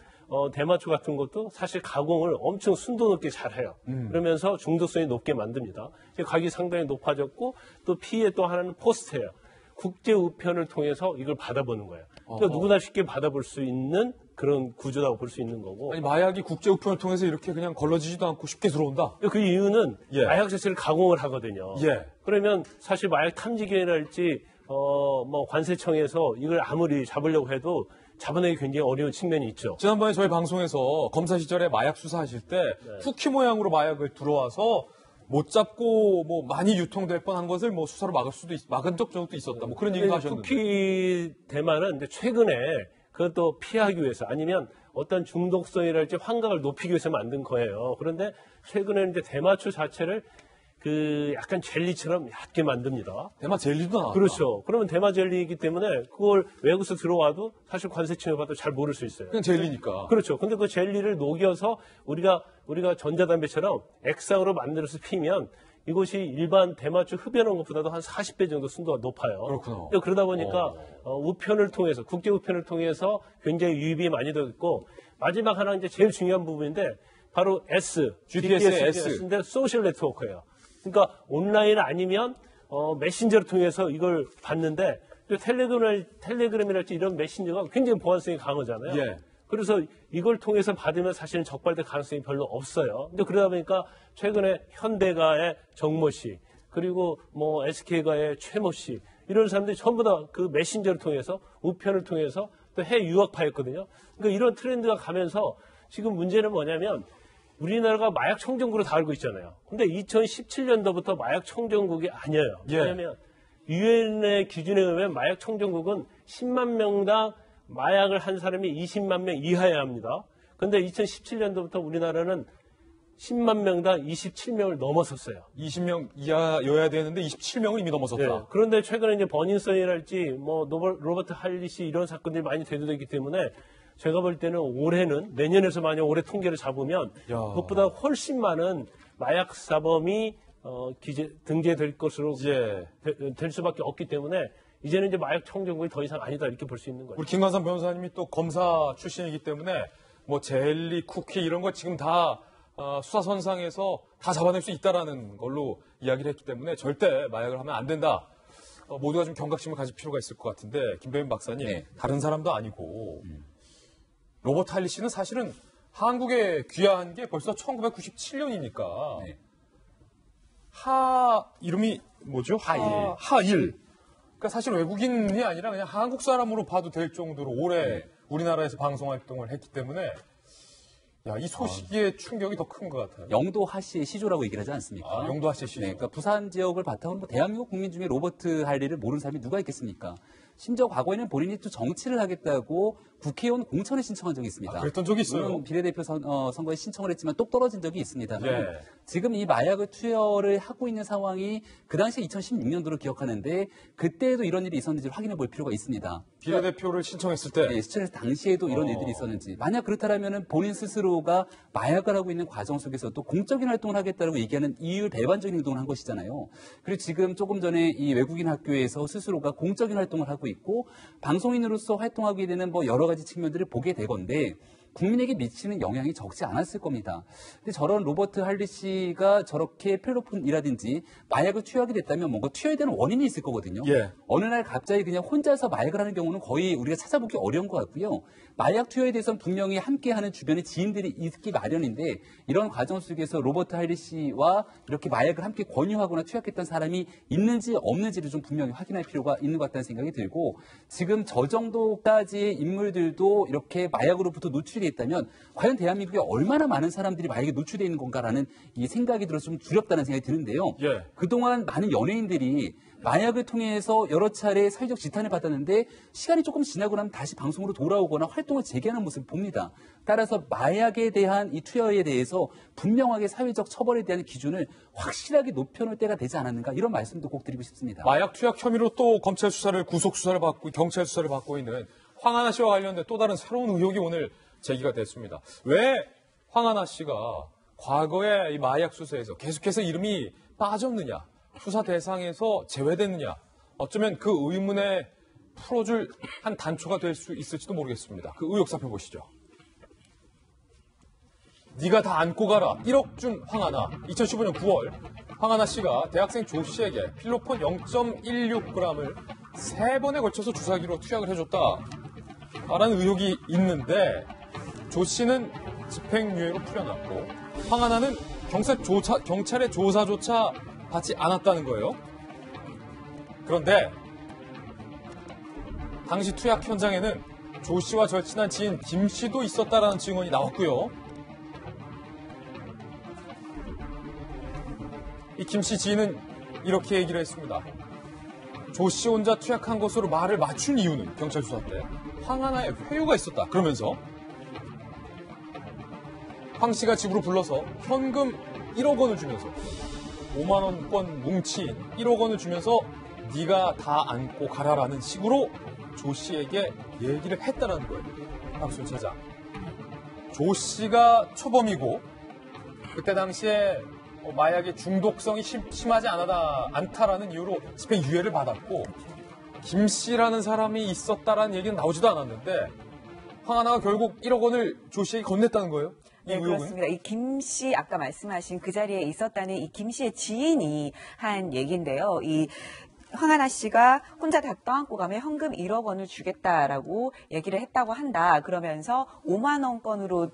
S8: 대마초 같은 것도 사실 가공을 엄청 순도 높게 잘해요. 그러면서 중독성이 높게 만듭니다. 가격이 상당히 높아졌고 또 P의 또 하나는 포스트예요. 국제 우편을 통해서 이걸 받아보는 거예요. 그러니까 누구나 쉽게 받아볼 수 있는 그런 구조라고 볼 수 있는 거고.
S1: 아니, 마약이 국제 우편을 통해서 이렇게 그냥 걸러지지도 않고 쉽게 들어온다?
S8: 그 이유는
S1: 예.
S8: 마약 자체를 가공을 하거든요.
S1: 예.
S8: 그러면 사실 마약 탐지견이랄지 뭐 관세청에서 이걸 아무리 잡으려고 해도 잡아내기 굉장히 어려운 측면이 있죠.
S1: 지난번에 저희 방송에서 검사 시절에 마약 수사하실 때 쿠키 모양으로 마약을 들어와서 못 잡고 뭐 많이 유통될 뻔한 것을 뭐 수사로 막은 적도 있었다. 뭐 그런 얘기도 하셨는데.
S8: 쿠키 대만은 이제 최근에 그것도 피하기 위해서 아니면 어떤 중독성이랄지 환각을 높이기 위해서 만든 거예요. 그런데 최근에는 이제 대마초 자체를 그 약간 젤리처럼 얕게 만듭니다.
S1: 대마 젤리도 나왔다.
S8: 그렇죠. 그러면 대마 젤리이기 때문에 그걸 외국에서 들어와도 사실 관세청에 봐도 잘 모를 수 있어요.
S1: 그냥 젤리니까.
S8: 그렇죠. 근데 그 젤리를 녹여서 우리가 전자담배처럼 액상으로 만들어서 피면 이것이 일반 대마초 흡연한 것보다도 한 40배 정도 순도가 높아요.
S1: 그렇구나.
S8: 그러다 보니까 우편을 통해서 국제 우편을 통해서 굉장히 유입이 많이 되고 있고 마지막 하나 이제 제일 중요한 부분인데 바로
S1: GPS의
S8: S인데 소셜 네트워크예요. 그러니까 온라인 아니면 메신저를 통해서 이걸 받는데 또 텔레그램이랄지 이런 메신저가 굉장히 보안성이 강하잖아요.
S1: 예.
S8: 그래서 이걸 통해서 받으면 사실은 적발될 가능성이 별로 없어요. 근데 그러다 보니까 최근에 현대가의 정모 씨, 그리고 뭐 SK가의 최모 씨, 이런 사람들이 전부 다 그 메신저를 통해서, 우편을 통해서 또 해외 유학파였거든요. 그러니까 이런 트렌드가 가면서 지금 문제는 뭐냐면 우리나라가 마약 청정국으로 다 알고 있잖아요. 근데 2017년도부터 마약 청정국이 아니에요.
S1: 예.
S8: 왜냐하면 유엔의 기준에 의하면 마약 청정국은 10만 명당 마약을 한 사람이 20만 명 이하여야 합니다. 그런데 2017년도부터 우리나라는 10만 명당 27명을 넘어섰어요.
S1: 20명 이하여야 되는데 27명을 이미 넘어섰다.
S8: 네. 그런데 최근에 이제 버닝썬이랄지 뭐 로버트 할리시 이런 사건들이 많이 대두되기 때문에 제가 볼 때는 올해는 내년에서 만약 올해 통계를 잡으면 그것보다 훨씬 많은 마약 사범이 등재될 것으로 될 수밖에 없기 때문에 이제는 이제 마약 청정국이 더 이상 아니다 이렇게 볼 수 있는 거예요.
S1: 우리 김관삼 변호사님이 또 검사 출신이기 때문에 뭐 젤리, 쿠키 이런 거 지금 다 수사선상에서 다 잡아낼 수 있다라는 걸로 이야기를 했기 때문에 절대 마약을 하면 안 된다. 모두가 좀 경각심을 가질 필요가 있을 것 같은데 김배민 박사님
S5: 네.
S1: 다른 사람도 아니고 로버트 할리 씨는 사실은 한국에 귀화한 게 벌써 1997년이니까
S5: 네.
S1: 이름이 뭐죠? 하일. 그러니까 사실 외국인이 아니라 그냥 한국 사람으로 봐도 될 정도로 오래 우리나라에서 방송 활동을 했기 때문에 이 소식의 충격이 더 큰 것 같아요.
S5: 영도 하씨의 시조라고 얘기를 하지 않습니까?
S1: 영도 하씨의 시조.
S5: 네, 그러니까 부산 지역을 바탕으로 뭐 대한민국 국민 중에 로버트 할리를 모르는 사람이 누가 있겠습니까? 심지어 과거에는 본인이 또 정치를 하겠다고 국회의원 공천에 신청한 적이 있습니다.
S1: 그랬던 적이 있어요.
S5: 물론 비례대표 선거에 신청을 했지만 똑 떨어진 적이 있습니다.
S1: 예.
S5: 지금 이 마약을 투여를 하고 있는 상황이 그 당시 2016년도로 기억하는데 그때에도 이런 일이 있었는지를 확인해 볼 필요가 있습니다.
S1: 비례대표를 신청했을 때.
S5: 네, 시청에서 당시에도 이런 일들이 있었는지. 만약 그렇다면 본인 스스로가 마약을 하고 있는 과정 속에서도 공적인 활동을 하겠다고 얘기하는 이율 배반적인 행동을 한 것이잖아요. 그리고 지금 조금 전에 이 외국인 학교에서 스스로가 공적인 활동을 하고 있고 방송인으로서 활동하게 되는 뭐 여러 가지 측면들을 보게 되건데 국민에게 미치는 영향이 적지 않았을 겁니다. 근데 저런 로버트 할리 씨가 저렇게 필로폰이라든지 마약을 투여하게 됐다면 뭔가 투여에 대한 원인이 있을 거거든요.
S1: 예.
S5: 어느 날 갑자기 그냥 혼자서 마약을 하는 경우는 거의 우리가 찾아보기 어려운 것 같고요. 마약 투여에 대해서는 분명히 함께하는 주변에 지인들이 있기 마련인데 이런 과정 속에서 로버트 할리 씨와 이렇게 마약을 함께 권유하거나 투약했던 사람이 있는지 없는지를 좀 분명히 확인할 필요가 있는 것 같다는 생각이 들고 지금 저 정도까지의 인물들도 이렇게 마약으로부터 노출이 있다면 과연 대한민국에 얼마나 많은 사람들이 마약에 노출되어 있는 건가라는 이 생각이 들어서 좀 두렵다는 생각이 드는데요.
S1: 예.
S5: 그동안 많은 연예인들이 마약을 통해서 여러 차례 사회적 지탄을 받았는데 시간이 조금 지나고 나면 다시 방송으로 돌아오거나 활동을 재개하는 모습을 봅니다. 따라서 마약에 대한 이 투여에 대해서 분명하게 사회적 처벌에 대한 기준을 확실하게 높여놓을 때가 되지 않았는가 이런 말씀도 꼭 드리고 싶습니다.
S1: 마약 투약 혐의로 또 검찰 수사를 구속 수사를 받고 경찰 수사를 받고 있는 황하나 씨와 관련된 또 다른 새로운 의혹이 오늘 제기가 됐습니다. 왜 황하나 씨가 과거에 이 마약 수사에서 계속해서 이름이 빠졌느냐, 수사 대상에서 제외됐느냐, 어쩌면 그 의문에 풀어줄 한 단초가 될 수 있을지도 모르겠습니다. 그 의혹 살펴보시죠. 네가 다 안고 가라. 1억 준 황하나. 2015년 9월 황하나 씨가 대학생 조 씨에게 필로폰 0.16g을 3번에 걸쳐서 주사기로 투약을 해줬다라는 의혹이 있는데 조 씨는 집행유예로 풀려났고 황하나는 경찰의 조사조차 받지 않았다는 거예요. 그런데 당시 투약 현장에는 조 씨와 절친한 지인 김 씨도 있었다라는 증언이 나왔고요. 이 김 씨 지인은 이렇게 얘기를 했습니다. 조 씨 혼자 투약한 것으로 말을 맞춘 이유는 경찰 수사 때 황하나의 회유가 있었다. 그러면서 황 씨가 집으로 불러서 현금 1억 원을 주면서 5만 원권 뭉친 1억 원을 주면서 네가 다 안고 가라라는 식으로 조 씨에게 얘기를 했다는 거예요. 박순 차장. 조 씨가 초범이고 그때 당시에 마약의 중독성이 심하지 않다라는 이유로 집행유예를 받았고 김 씨라는 사람이 있었다라는 얘기는 나오지도 않았는데 황하나가 결국 1억 원을 조 씨에게 건넸다는 거예요?
S3: 네, 그렇습니다. 이 김 씨, 아까 말씀하신 그 자리에 있었다는 이 김 씨의 지인이 한 얘기인데요. 이 황하나 씨가 혼자 다 떠안고 가면 현금 1억 원을 주겠다라고 얘기를 했다고 한다. 그러면서 5만 원권으로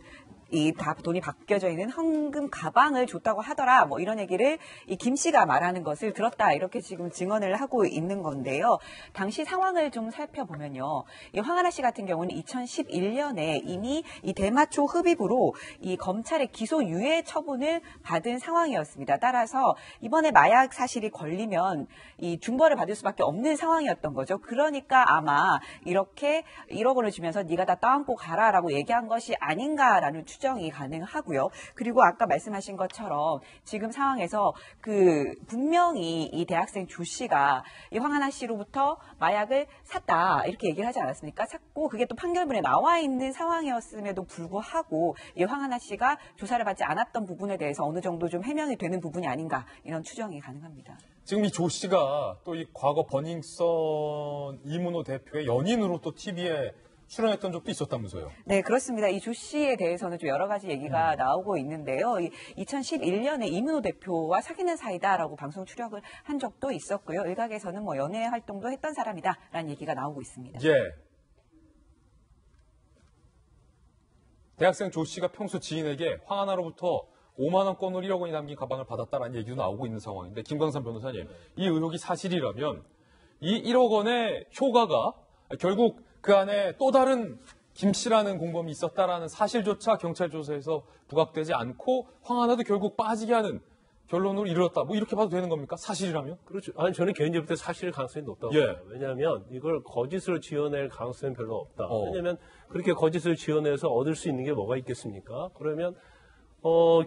S3: 이 다 돈이 바뀌어져 있는 현금 가방을 줬다고 하더라. 뭐 이런 얘기를 이 김 씨가 말하는 것을 들었다. 이렇게 지금 증언을 하고 있는 건데요. 당시 상황을 좀 살펴보면요. 이 황하나 씨 같은 경우는 2011년에 이미 이 대마초 흡입으로 이 검찰의 기소유예 처분을 받은 상황이었습니다. 따라서 이번에 마약 사실이 걸리면 이 중벌을 받을 수밖에 없는 상황이었던 거죠. 그러니까 아마 이렇게 1억 원을 주면서 네가 다 떠안고 가라라고 얘기한 것이 아닌가라는 추정이 가능하고요. 그리고 아까 말씀하신 것처럼 지금 상황에서 분명히 이 대학생 조 씨가 이 황하나 씨로부터 마약을 샀다 이렇게 얘기를 하지 않았습니까? 샀고 그게 또 판결문에 나와 있는 상황이었음에도 불구하고 이 황하나 씨가 조사를 받지 않았던 부분에 대해서 어느 정도 좀 해명이 되는 부분이 아닌가 이런 추정이 가능합니다.
S1: 지금 이 조 씨가 또 이 과거 버닝썬 이문호 대표의 연인으로 또 TV에 출연했던 적도 있었다면서요?
S3: 네, 그렇습니다. 이 조 씨에 대해서는 좀 여러 가지 얘기가 나오고 있는데요. 2011년에 이문호 대표와 사귀는 사이다라고 방송 출연을 한 적도 있었고요. 일각에서는 뭐 연애 활동도 했던 사람이다라는 얘기가 나오고 있습니다.
S1: 예. 대학생 조 씨가 평소 지인에게 황하나로부터 5만 원권으로 1억 원이 담긴 가방을 받았다라는 얘기도 나오고 있는 상황인데 김광산 변호사님, 이 의혹이 사실이라면 이 1억 원의 효과가 결국 그 안에 또 다른 김 씨라는 공범이 있었다라는 사실조차 경찰 조사에서 부각되지 않고 황하나도 결국 빠지게 하는 결론으로 이르렀다. 뭐 이렇게 봐도 되는 겁니까? 사실이라면?
S8: 그렇죠. 아니, 저는 개인적으로 사실 가능성이 높다고 봐요. 왜냐하면 이걸 거짓으로 지어낼 가능성은 별로 없다. 왜냐하면 그렇게 거짓을 지어내서 얻을 수 있는 게 뭐가 있겠습니까? 그러면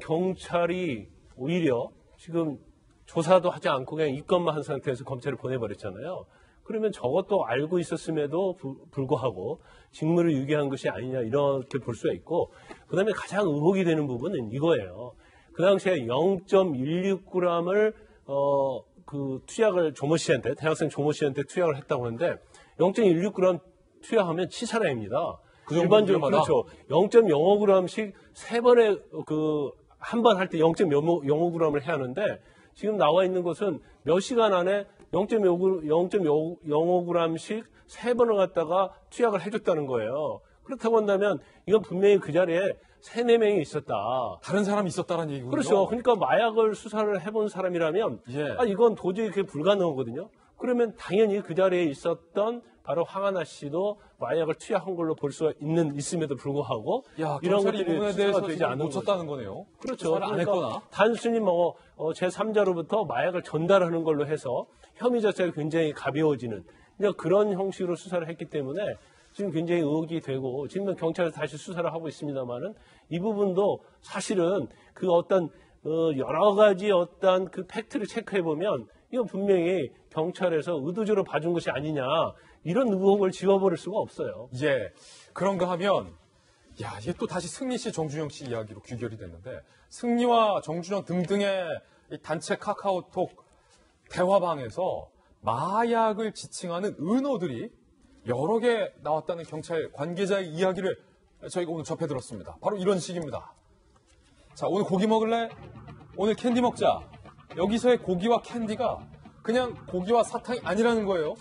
S8: 경찰이 오히려 지금 조사도 하지 않고 그냥 입건만 한 상태에서 검찰에 보내버렸잖아요. 그러면 저것도 알고 있었음에도 불구하고 직무를 유기한 것이 아니냐 이렇게 볼 수가 있고, 그다음에 가장 의혹이 되는 부분은 이거예요. 그 당시에 0.16g을 투약을 조모 씨한테, 대학생 조모 씨한테 투약을 했다고 하는데 0.16g 투약하면 치사량입니다. 일반적으로 그렇죠. 0.05g씩 세 번에 한 번 할 때 0.05g을 해야 하는데 지금 나와 있는 것은 몇 시간 안에 0.05g씩 세 번을 갖다가 투약을 해줬다는 거예요. 그렇다고 한다면 이건 분명히 그 자리에 3-4명이 있었다.
S1: 다른 사람이 있었다는 얘기군요.
S8: 그렇죠. 그러니까 마약을 수사를 해본 사람이라면 이건 도저히 그게 불가능하거든요. 그러면 당연히 그 자리에 있었던 바로 황하나 씨도 마약을 투약한 걸로 볼 수가 있음에도 불구하고
S1: 이런 것들이 부분에 대해서 되지 놓쳤다는 거네요.
S8: 그렇죠.
S1: 안 했거나
S8: 단순히 제3자로부터 마약을 전달하는 걸로 해서 혐의 자체가 굉장히 가벼워지는 그런 형식으로 수사를 했기 때문에 지금 굉장히 의혹이 되고 지금 경찰에서 다시 수사를 하고 있습니다만은 이 부분도 사실은 그 어떤 여러 가지 어떤 그 팩트를 체크해 보면 이건 분명히 경찰에서 의도적으로 봐준 것이 아니냐 이런 의혹을 지워버릴 수가 없어요.
S1: 그런가 하면 이게 또 다시 승리 씨, 정준영 씨 이야기로 귀결이 됐는데 승리와 정준영 등등의 이 단체 카카오톡 대화방에서 마약을 지칭하는 은어들이 여러 개 나왔다는 경찰 관계자의 이야기를 저희가 오늘 접해 들었습니다. 바로 이런 식입니다. 자, 오늘 고기 먹을래? 오늘 캔디 먹자. 여기서의 고기와 캔디가 그냥 고기와 사탕이 아니라는 거예요.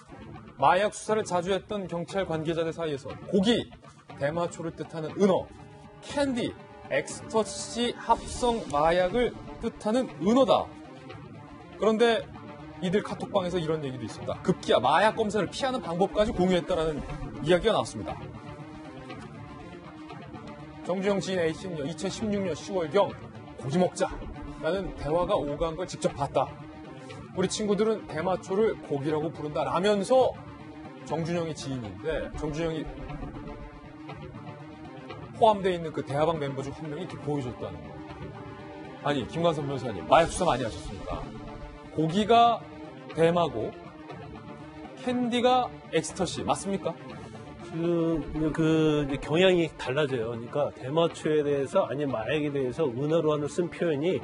S1: 마약 수사를 자주 했던 경찰 관계자들 사이에서 고기, 대마초를 뜻하는 은어, 캔디, 엑스터시 합성 마약을 뜻하는 은어다. 그런데 이들 카톡방에서 이런 얘기도 있습니다. 급기야 마약 검사를 피하는 방법까지 공유했다라는 이야기가 나왔습니다. 정주영 지인 A씨는요, 2016년 10월경 고기 먹자라는 대화가 오간 걸 직접 봤다. 우리 친구들은 대마초를 고기라고 부른다 라면서 정준영이 지인인데 정준영이 포함되어 있는 그 대화방 멤버 중 한 명이 이렇게 보여줬다는 거예요. 아니, 김관선 변호사님, 마약 수사 많이 하셨습니까? 고기가 대마고 캔디가 엑스터시 맞습니까?
S8: 그 경향이 달라져요. 그러니까 대마초에 대해서 아니면 마약에 대해서 은어로 쓴 표현이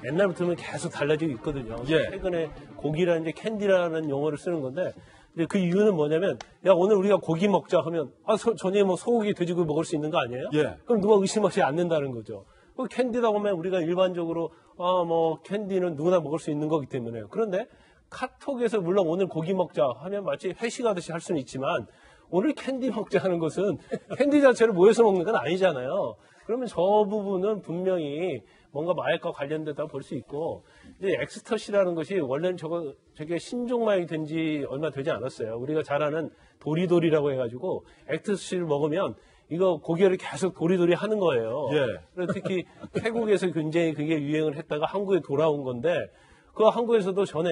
S8: 옛날부터는 계속 달라지고 있거든요.
S1: 예.
S8: 최근에 고기라는 이제 캔디라는 용어를 쓰는 건데 근데 그 이유는 뭐냐면 야 오늘 우리가 고기 먹자 하면 저녁에 뭐 소고기 돼지고기 먹을 수 있는 거 아니에요?
S1: 예.
S8: 그럼 누가 의심하지 않는다는 거죠. 그 캔디다 보면 우리가 일반적으로 뭐 캔디는 누구나 먹을 수 있는 거기 때문에 그런데 카톡에서 물론 오늘 고기 먹자 하면 마치 회식하듯이 할 수는 있지만 오늘 캔디 먹자 하는 것은 캔디 자체를 모여서 먹는 건 아니잖아요. 그러면 저 부분은 분명히 뭔가 마약과 관련되다 볼 수 있고 이제 엑스터시라는 것이 원래는 저게 신종마약이 된 지 얼마 되지 않았어요. 우리가 잘 아는 도리도리라고 해가지고 엑스터시를 먹으면 이거 고기를 계속 도리도리 하는 거예요.
S1: 예.
S8: 그래서 특히 태국에서 굉장히 그게 유행을 했다가 한국에 돌아온 건데 그 한국에서도 전에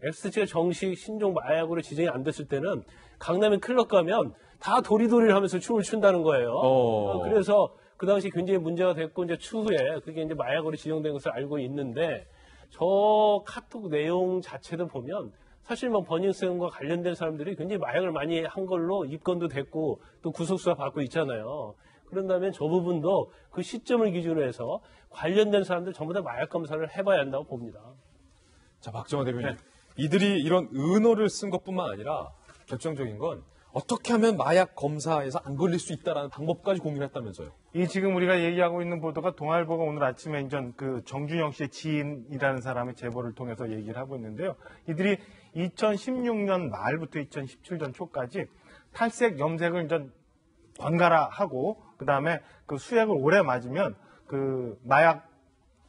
S8: 엑스터시가 정식 신종 마약으로 지정이 안 됐을 때는 강남에 클럽 가면 다 도리도리를 하면서 춤을 춘다는 거예요. 그래서 그 당시 굉장히 문제가 됐고 이제 추후에 그게 이제 마약으로 지정된 것을 알고 있는데 저 카톡 내용 자체도 보면 사실 뭐 버닝썬과 관련된 사람들이 굉장히 마약을 많이 한 걸로 입건도 됐고 또 구속수사 받고 있잖아요. 그런다면 저 부분도 그 시점을 기준으로 해서 관련된 사람들 전부 다 마약 검사를 해봐야 한다고 봅니다.
S1: 자, 박정호 대변인. 이들이 이런 은어를 쓴 것뿐만 아니라 결정적인 건 어떻게 하면 마약 검사에서 안 걸릴 수 있다라는 방법까지 공유를 했다면서요.
S2: 이 지금 우리가 얘기하고 있는 보도가 동아일보가 오늘 아침에 이전 그 정준영 씨의 지인이라는 사람의 제보를 통해서 얘기를 하고 있는데요. 이들이 2016년 말부터 2017년 초까지 탈색, 염색을 이제 번갈아 하고 그다음에 그 수액을 오래 맞으면 그 마약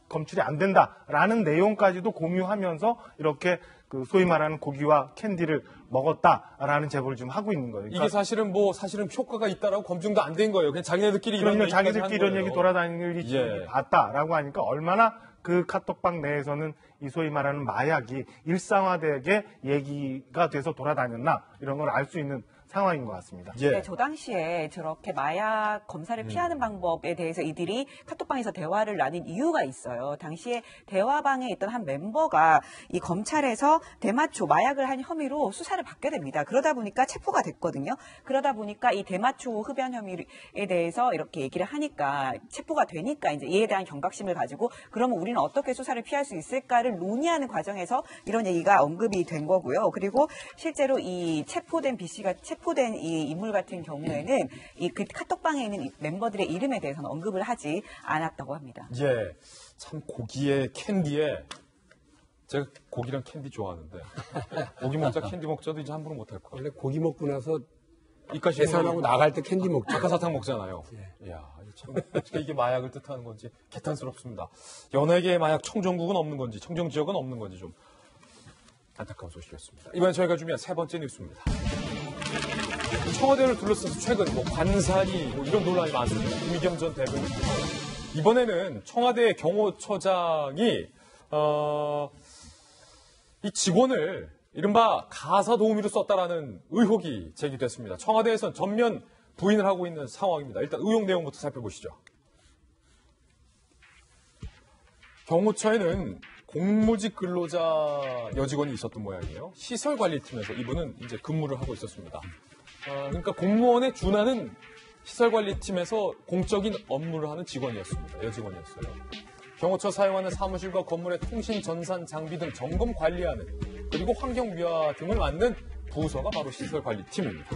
S2: 검출이 안 된다라는 내용까지도 공유하면서 이렇게 그 소위 말하는 고기와 캔디를 먹었다라는 제보를 지금 하고 있는 거예요.
S1: 이게 사실은 효과가 있다라고 검증도 안 된 거예요. 그냥 자기네들끼리
S2: 그러면 자기들끼리 이런 얘기 돌아다니는 걸
S1: 예.
S2: 봤다라고 하니까 얼마나 그 카톡방 내에서는 이 소위 말하는 마약이 일상화되게 얘기가 돼서 돌아다녔나 이런 걸 알 수 있는 상황인 것 같습니다.
S1: 예.
S3: 네, 저 당시에 저렇게 마약 검사를 피하는 방법에 대해서 이들이 카톡방에서 대화를 나눈 이유가 있어요. 당시에 대화방에 있던 한 멤버가 이 검찰에서 대마초 마약을 한 혐의로 수사를 받게 됩니다. 그러다 보니까 체포가 됐거든요. 그러다 보니까 이 대마초 흡연 혐의에 대해서 이렇게 얘기를 하니까 체포가 되니까 이제 이에 대한 경각심을 가지고 그러면 우리는 어떻게 수사를 피할 수 있을까를 논의하는 과정에서 이런 얘기가 언급이 된 거고요. 그리고 실제로 이 체포된 B 씨가 체포된 이 인물 같은 경우에는 이 그 카톡방에 있는 이 멤버들의 이름에 대해서는 언급을 하지 않았다고 합니다.
S1: 예. 참 고기에 캔디에 제가 고기랑 캔디 좋아하는데 고기 먹자 캔디 먹자도 이제 함부로 못할 거예요.
S4: 원래 고기 먹고 나서
S1: 이까지
S4: 계산하고 나갈 때 캔디 먹죠.
S1: 박하사탕 먹잖아요. 이야, 참 어떻게 이게 마약을 뜻하는 건지 개탄스럽습니다. 연예계의 마약 청정국은 없는 건지 청정 지역은 없는 건지 좀 안타까운 소식이었습니다. 이번에 저희가 준비한 세 번째 뉴스입니다. 청와대를 둘러싸서 최근 관살이 이런 논란이 많습니다. 이미겸 전 대변인. 이번에는 청와대 경호처장이 이 직원을 이른바 가사 도우미로 썼다라는 의혹이 제기됐습니다. 청와대에선 전면 부인을 하고 있는 상황입니다. 일단 의혹 내용부터 살펴보시죠. 경호처에는 공무직 근로자 여직원이 있었던 모양이에요. 시설관리팀에서 이분은 이제 근무를 하고 있었습니다. 그러니까 공무원에 준하는 시설관리팀에서 공적인 업무를 하는 직원이었습니다. 여직원이었어요. 경호처 사용하는 사무실과 건물의 통신, 전산, 장비 등 점검 관리하는 그리고 환경미화 등을 맡는 부서가 바로 시설관리팀입니다.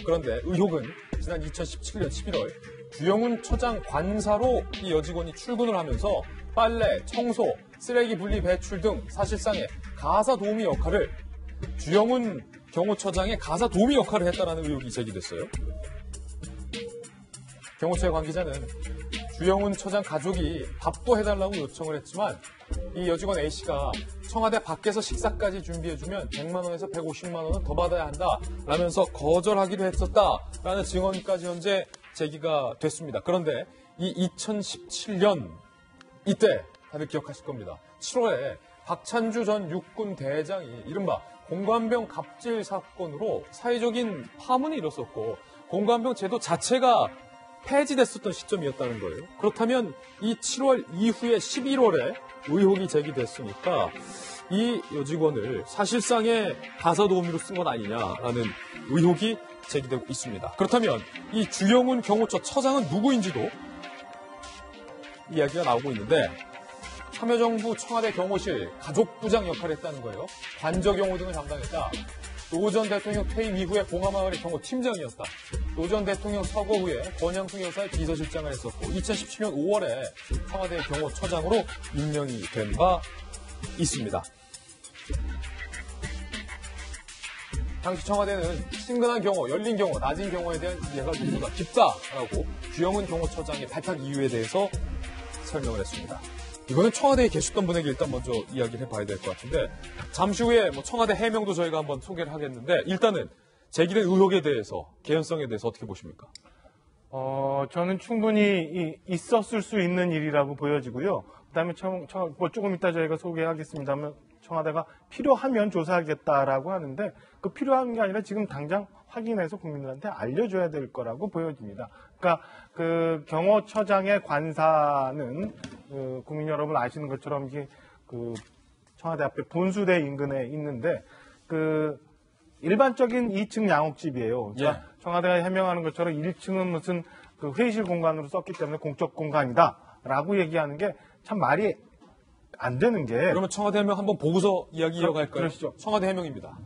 S1: 그런데 의혹은 지난 2017년 11월 주영훈 처장 관사로 이 여직원이 출근을 하면서 빨래, 청소, 쓰레기 분리 배출 등 사실상의 가사 도우미 역할을 주영훈 경호처장의 가사 도우미 역할을 했다는 의혹이 제기됐어요. 경호처의 관계자는 주영훈 처장 가족이 밥도 해달라고 요청을 했지만 이 여직원 A씨가 청와대 밖에서 식사까지 준비해주면 100만 원에서 150만 원은 더 받아야 한다 라면서 거절하기로 했었다라는 증언까지 현재 제기가 됐습니다. 그런데 이 2017년 이때 다들 기억하실 겁니다. 7월에 박찬주 전 육군 대장이 이른바 공관병 갑질 사건으로 사회적인 파문이 일었었고 공관병 제도 자체가 폐지됐었던 시점이었다는 거예요. 그렇다면 이 7월 이후에 11월에 의혹이 제기됐으니까 이 여직원을 사실상의 가사도우미로 쓴 것 아니냐라는 의혹이 제기되고 있습니다. 그렇다면 이 주영훈 경호처 처장은 누구인지도 이야기가 나오고 있는데 참여정부 청와대 경호실 가족부장 역할을 했다는 거예요. 관저 경호 등을 담당했다. 노 전 대통령 퇴임 이후에 봉하마을의 경호팀장이었다. 노 전 대통령 서거 후에 권양숙 여사의 비서실장을 했었고 2017년 5월에 청와대 경호처장으로 임명이 된 바 있습니다. 당시 청와대는 친근한 경호, 열린 경호, 낮은 경호에 대한 이해가 모두가 깊다라고 주영훈 경호처장의 발탁 이유에 대해서 설명을 했습니다. 이거는 청와대에 계셨던 분에게 일단 먼저 이야기를 해봐야 될 것 같은데 잠시 후에 청와대 해명도 저희가 한번 소개를 하겠는데 일단은 제기된 의혹에 대해서 개연성에 대해서 어떻게 보십니까?
S2: 저는 충분히 있었을 수 있는 일이라고 보여지고요. 그다음에 조금 이따 저희가 소개하겠습니다만 청와대가 필요하면 조사하겠다라고 하는데 그 필요한 게 아니라 지금 당장 확인해서 국민들한테 알려줘야 될 거라고 보여집니다. 그러니까 그 경호처장의 관사는 국민 여러분 아시는 것처럼 이게 그 청와대 앞에 본수대 인근에 있는데 그 일반적인 2층 양옥집이에요. 그러니까 청와대가 해명하는 것처럼 1층은 무슨 그 회의실 공간으로 썼기 때문에 공적 공간이다라고 얘기하는 게 참 말이 안 되는 게.
S1: 그러면 청와대 해명 한번 보고서 이야기 이어갈까요?
S2: 그러시죠.
S1: 청와대 해명입니다.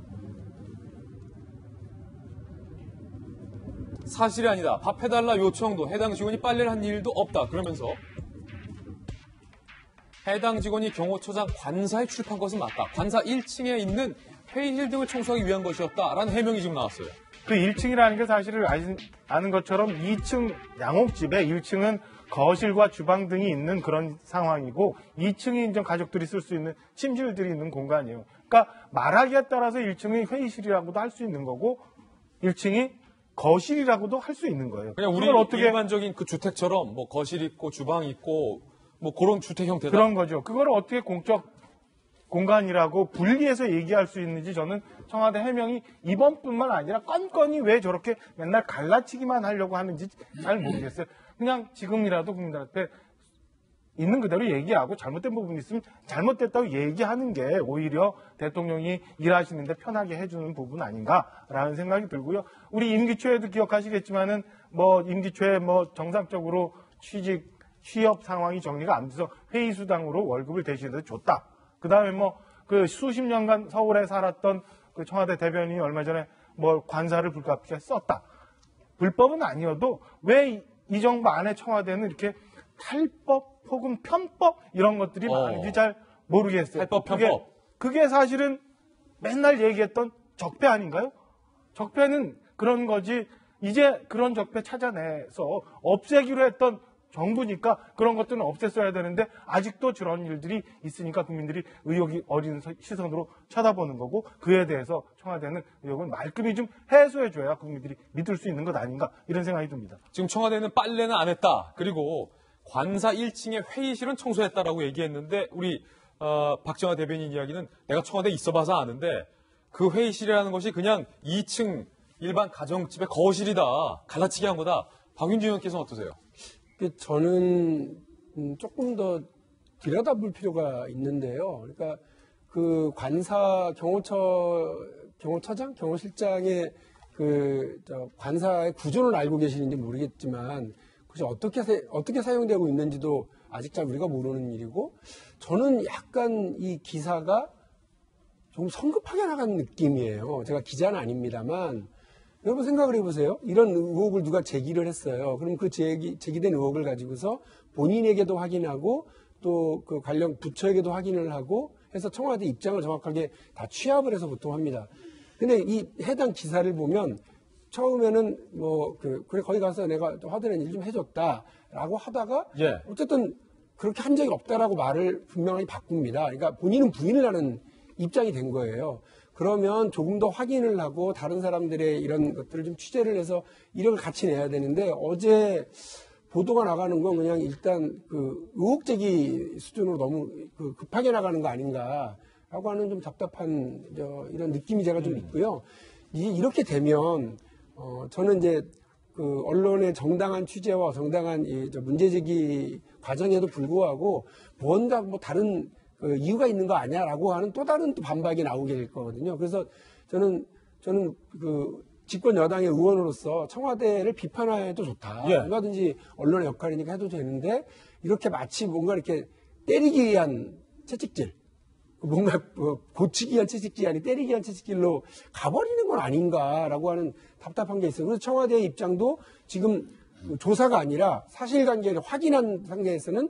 S1: 사실이 아니다. 밥 해달라 요청도 해당 직원이 빨래를 한 일도 없다. 그러면서 해당 직원이 경호처장 관사에 출입한 것은 맞다. 관사 1층에 있는 회의실 등을 청소하기 위한 것이었다라는 해명이 지금 나왔어요.
S2: 그 1층이라는 게 사실을 아는 것처럼 2층 양옥집에 1층은 거실과 주방 등이 있는 그런 상황이고 2층이 이제 가족들이 쓸 수 있는 침실들이 있는 공간이에요. 그러니까 말하기에 따라서 1층이 회의실이라고도 할 수 있는 거고 1층이 거실이라고도 할 수 있는 거예요.
S1: 그냥 우리 일반적인 그 주택처럼 뭐 거실 있고 주방 있고 뭐 그런 주택 형태다.
S2: 그런 거죠. 그걸 어떻게 공적 공간이라고 분리해서 얘기할 수 있는지 저는 청와대 해명이 이번뿐만 아니라 건건이 왜 저렇게 맨날 갈라치기만 하려고 하는지 잘 모르겠어요. 그냥 지금이라도 국민들한테 있는 그대로 얘기하고 잘못된 부분이 있으면 잘못됐다고 얘기하는 게 오히려 대통령이 일하시는데 편하게 해주는 부분 아닌가라는 생각이 들고요. 우리 임기 초에도 기억하시겠지만은 임기 초에 정상적으로 취업 상황이 정리가 안 돼서 회의 수당으로 월급을 대신해서 줬다. 그 다음에 그 수십 년간 서울에 살았던 그 청와대 대변인이 얼마 전에 관사를 불가피하게 썼다. 불법은 아니어도 왜 이 정부 안에 청와대는 이렇게 탈법 혹은 편법 이런 것들이 많은지 잘 모르겠어요.
S1: 탈법, 편법.
S2: 그게 사실은 맨날 얘기했던 적폐 아닌가요? 적폐는 그런 거지 이제 그런 적폐 찾아내서 없애기로 했던 정부니까 그런 것들은 없앴어야 되는데 아직도 저런 일들이 있으니까 국민들이 의혹이 어린 시선으로 쳐다보는 거고 그에 대해서 청와대는 의혹을 말끔히 좀 해소해줘야 국민들이 믿을 수 있는 것 아닌가 이런 생각이 듭니다.
S1: 지금 청와대는 빨래는 안 했다. 그리고 관사 1층의 회의실은 청소했다라고 얘기했는데 우리 박정아 대변인 이야기는 내가 청와대에 있어봐서 아는데 그 회의실이라는 것이 그냥 2층 일반 가정집의 거실이다. 갈라치기 한 거다. 박윤주 의원께서는 어떠세요?
S4: 저는 조금 더 들여다볼 필요가 있는데요. 그러니까 그 관사 경호처장, 경호실장의 관사의 구조는 알고 계시는지 모르겠지만 그것이 어떻게 사용되고 있는지도 아직 잘 우리가 모르는 일이고 저는 약간 이 기사가 좀 성급하게 나간 느낌이에요. 제가 기자는 아닙니다만 여러분 생각을 해보세요. 이런 의혹을 누가 제기를 했어요. 그럼 그 제기된 의혹을 가지고서 본인에게도 확인하고 또 그 관련 부처에게도 확인을 하고 해서 청와대 입장을 정확하게 다 취합을 해서 보통 합니다. 근데 이 해당 기사를 보면 처음에는 그래 거기 가서 내가 화되는 일 좀 해줬다라고 하다가
S1: 예.
S4: 어쨌든 그렇게 한 적이 없다라고 말을 분명히 바꿉니다. 그러니까 본인은 부인을 하는 입장이 된 거예요. 그러면 조금 더 확인을 하고 다른 사람들의 이런 것들을 좀 취재를 해서 이력을 같이 내야 되는데 어제 보도가 나가는 건 그냥 일단 의혹 제기 수준으로 너무 급하게 나가는 거 아닌가라고 하는 좀 답답한 이런 느낌이 제가 좀 있고요. 이렇게 되면 저는 이제 언론의 정당한 취재와 정당한 문제 제기 과정에도 불구하고 뭔가 다른 이유가 있는 거 아니야라고 하는 또 다른 또 반박이 나오게 될 거거든요. 그래서 저는 집권 여당의 의원으로서 청와대를 비판해도 좋다.
S1: 예.
S4: 얼마든지 언론의 역할이니까 해도 되는데 이렇게 마치 뭔가 이렇게 때리기 위한 채찍질, 뭔가 고치기 위한 채찍질이 아니 때리기 위한 채찍질로 가버리는 건 아닌가라고 하는 답답한 게 있어요. 그래서 청와대의 입장도 지금 조사가 아니라 사실관계를 확인한 상태에서는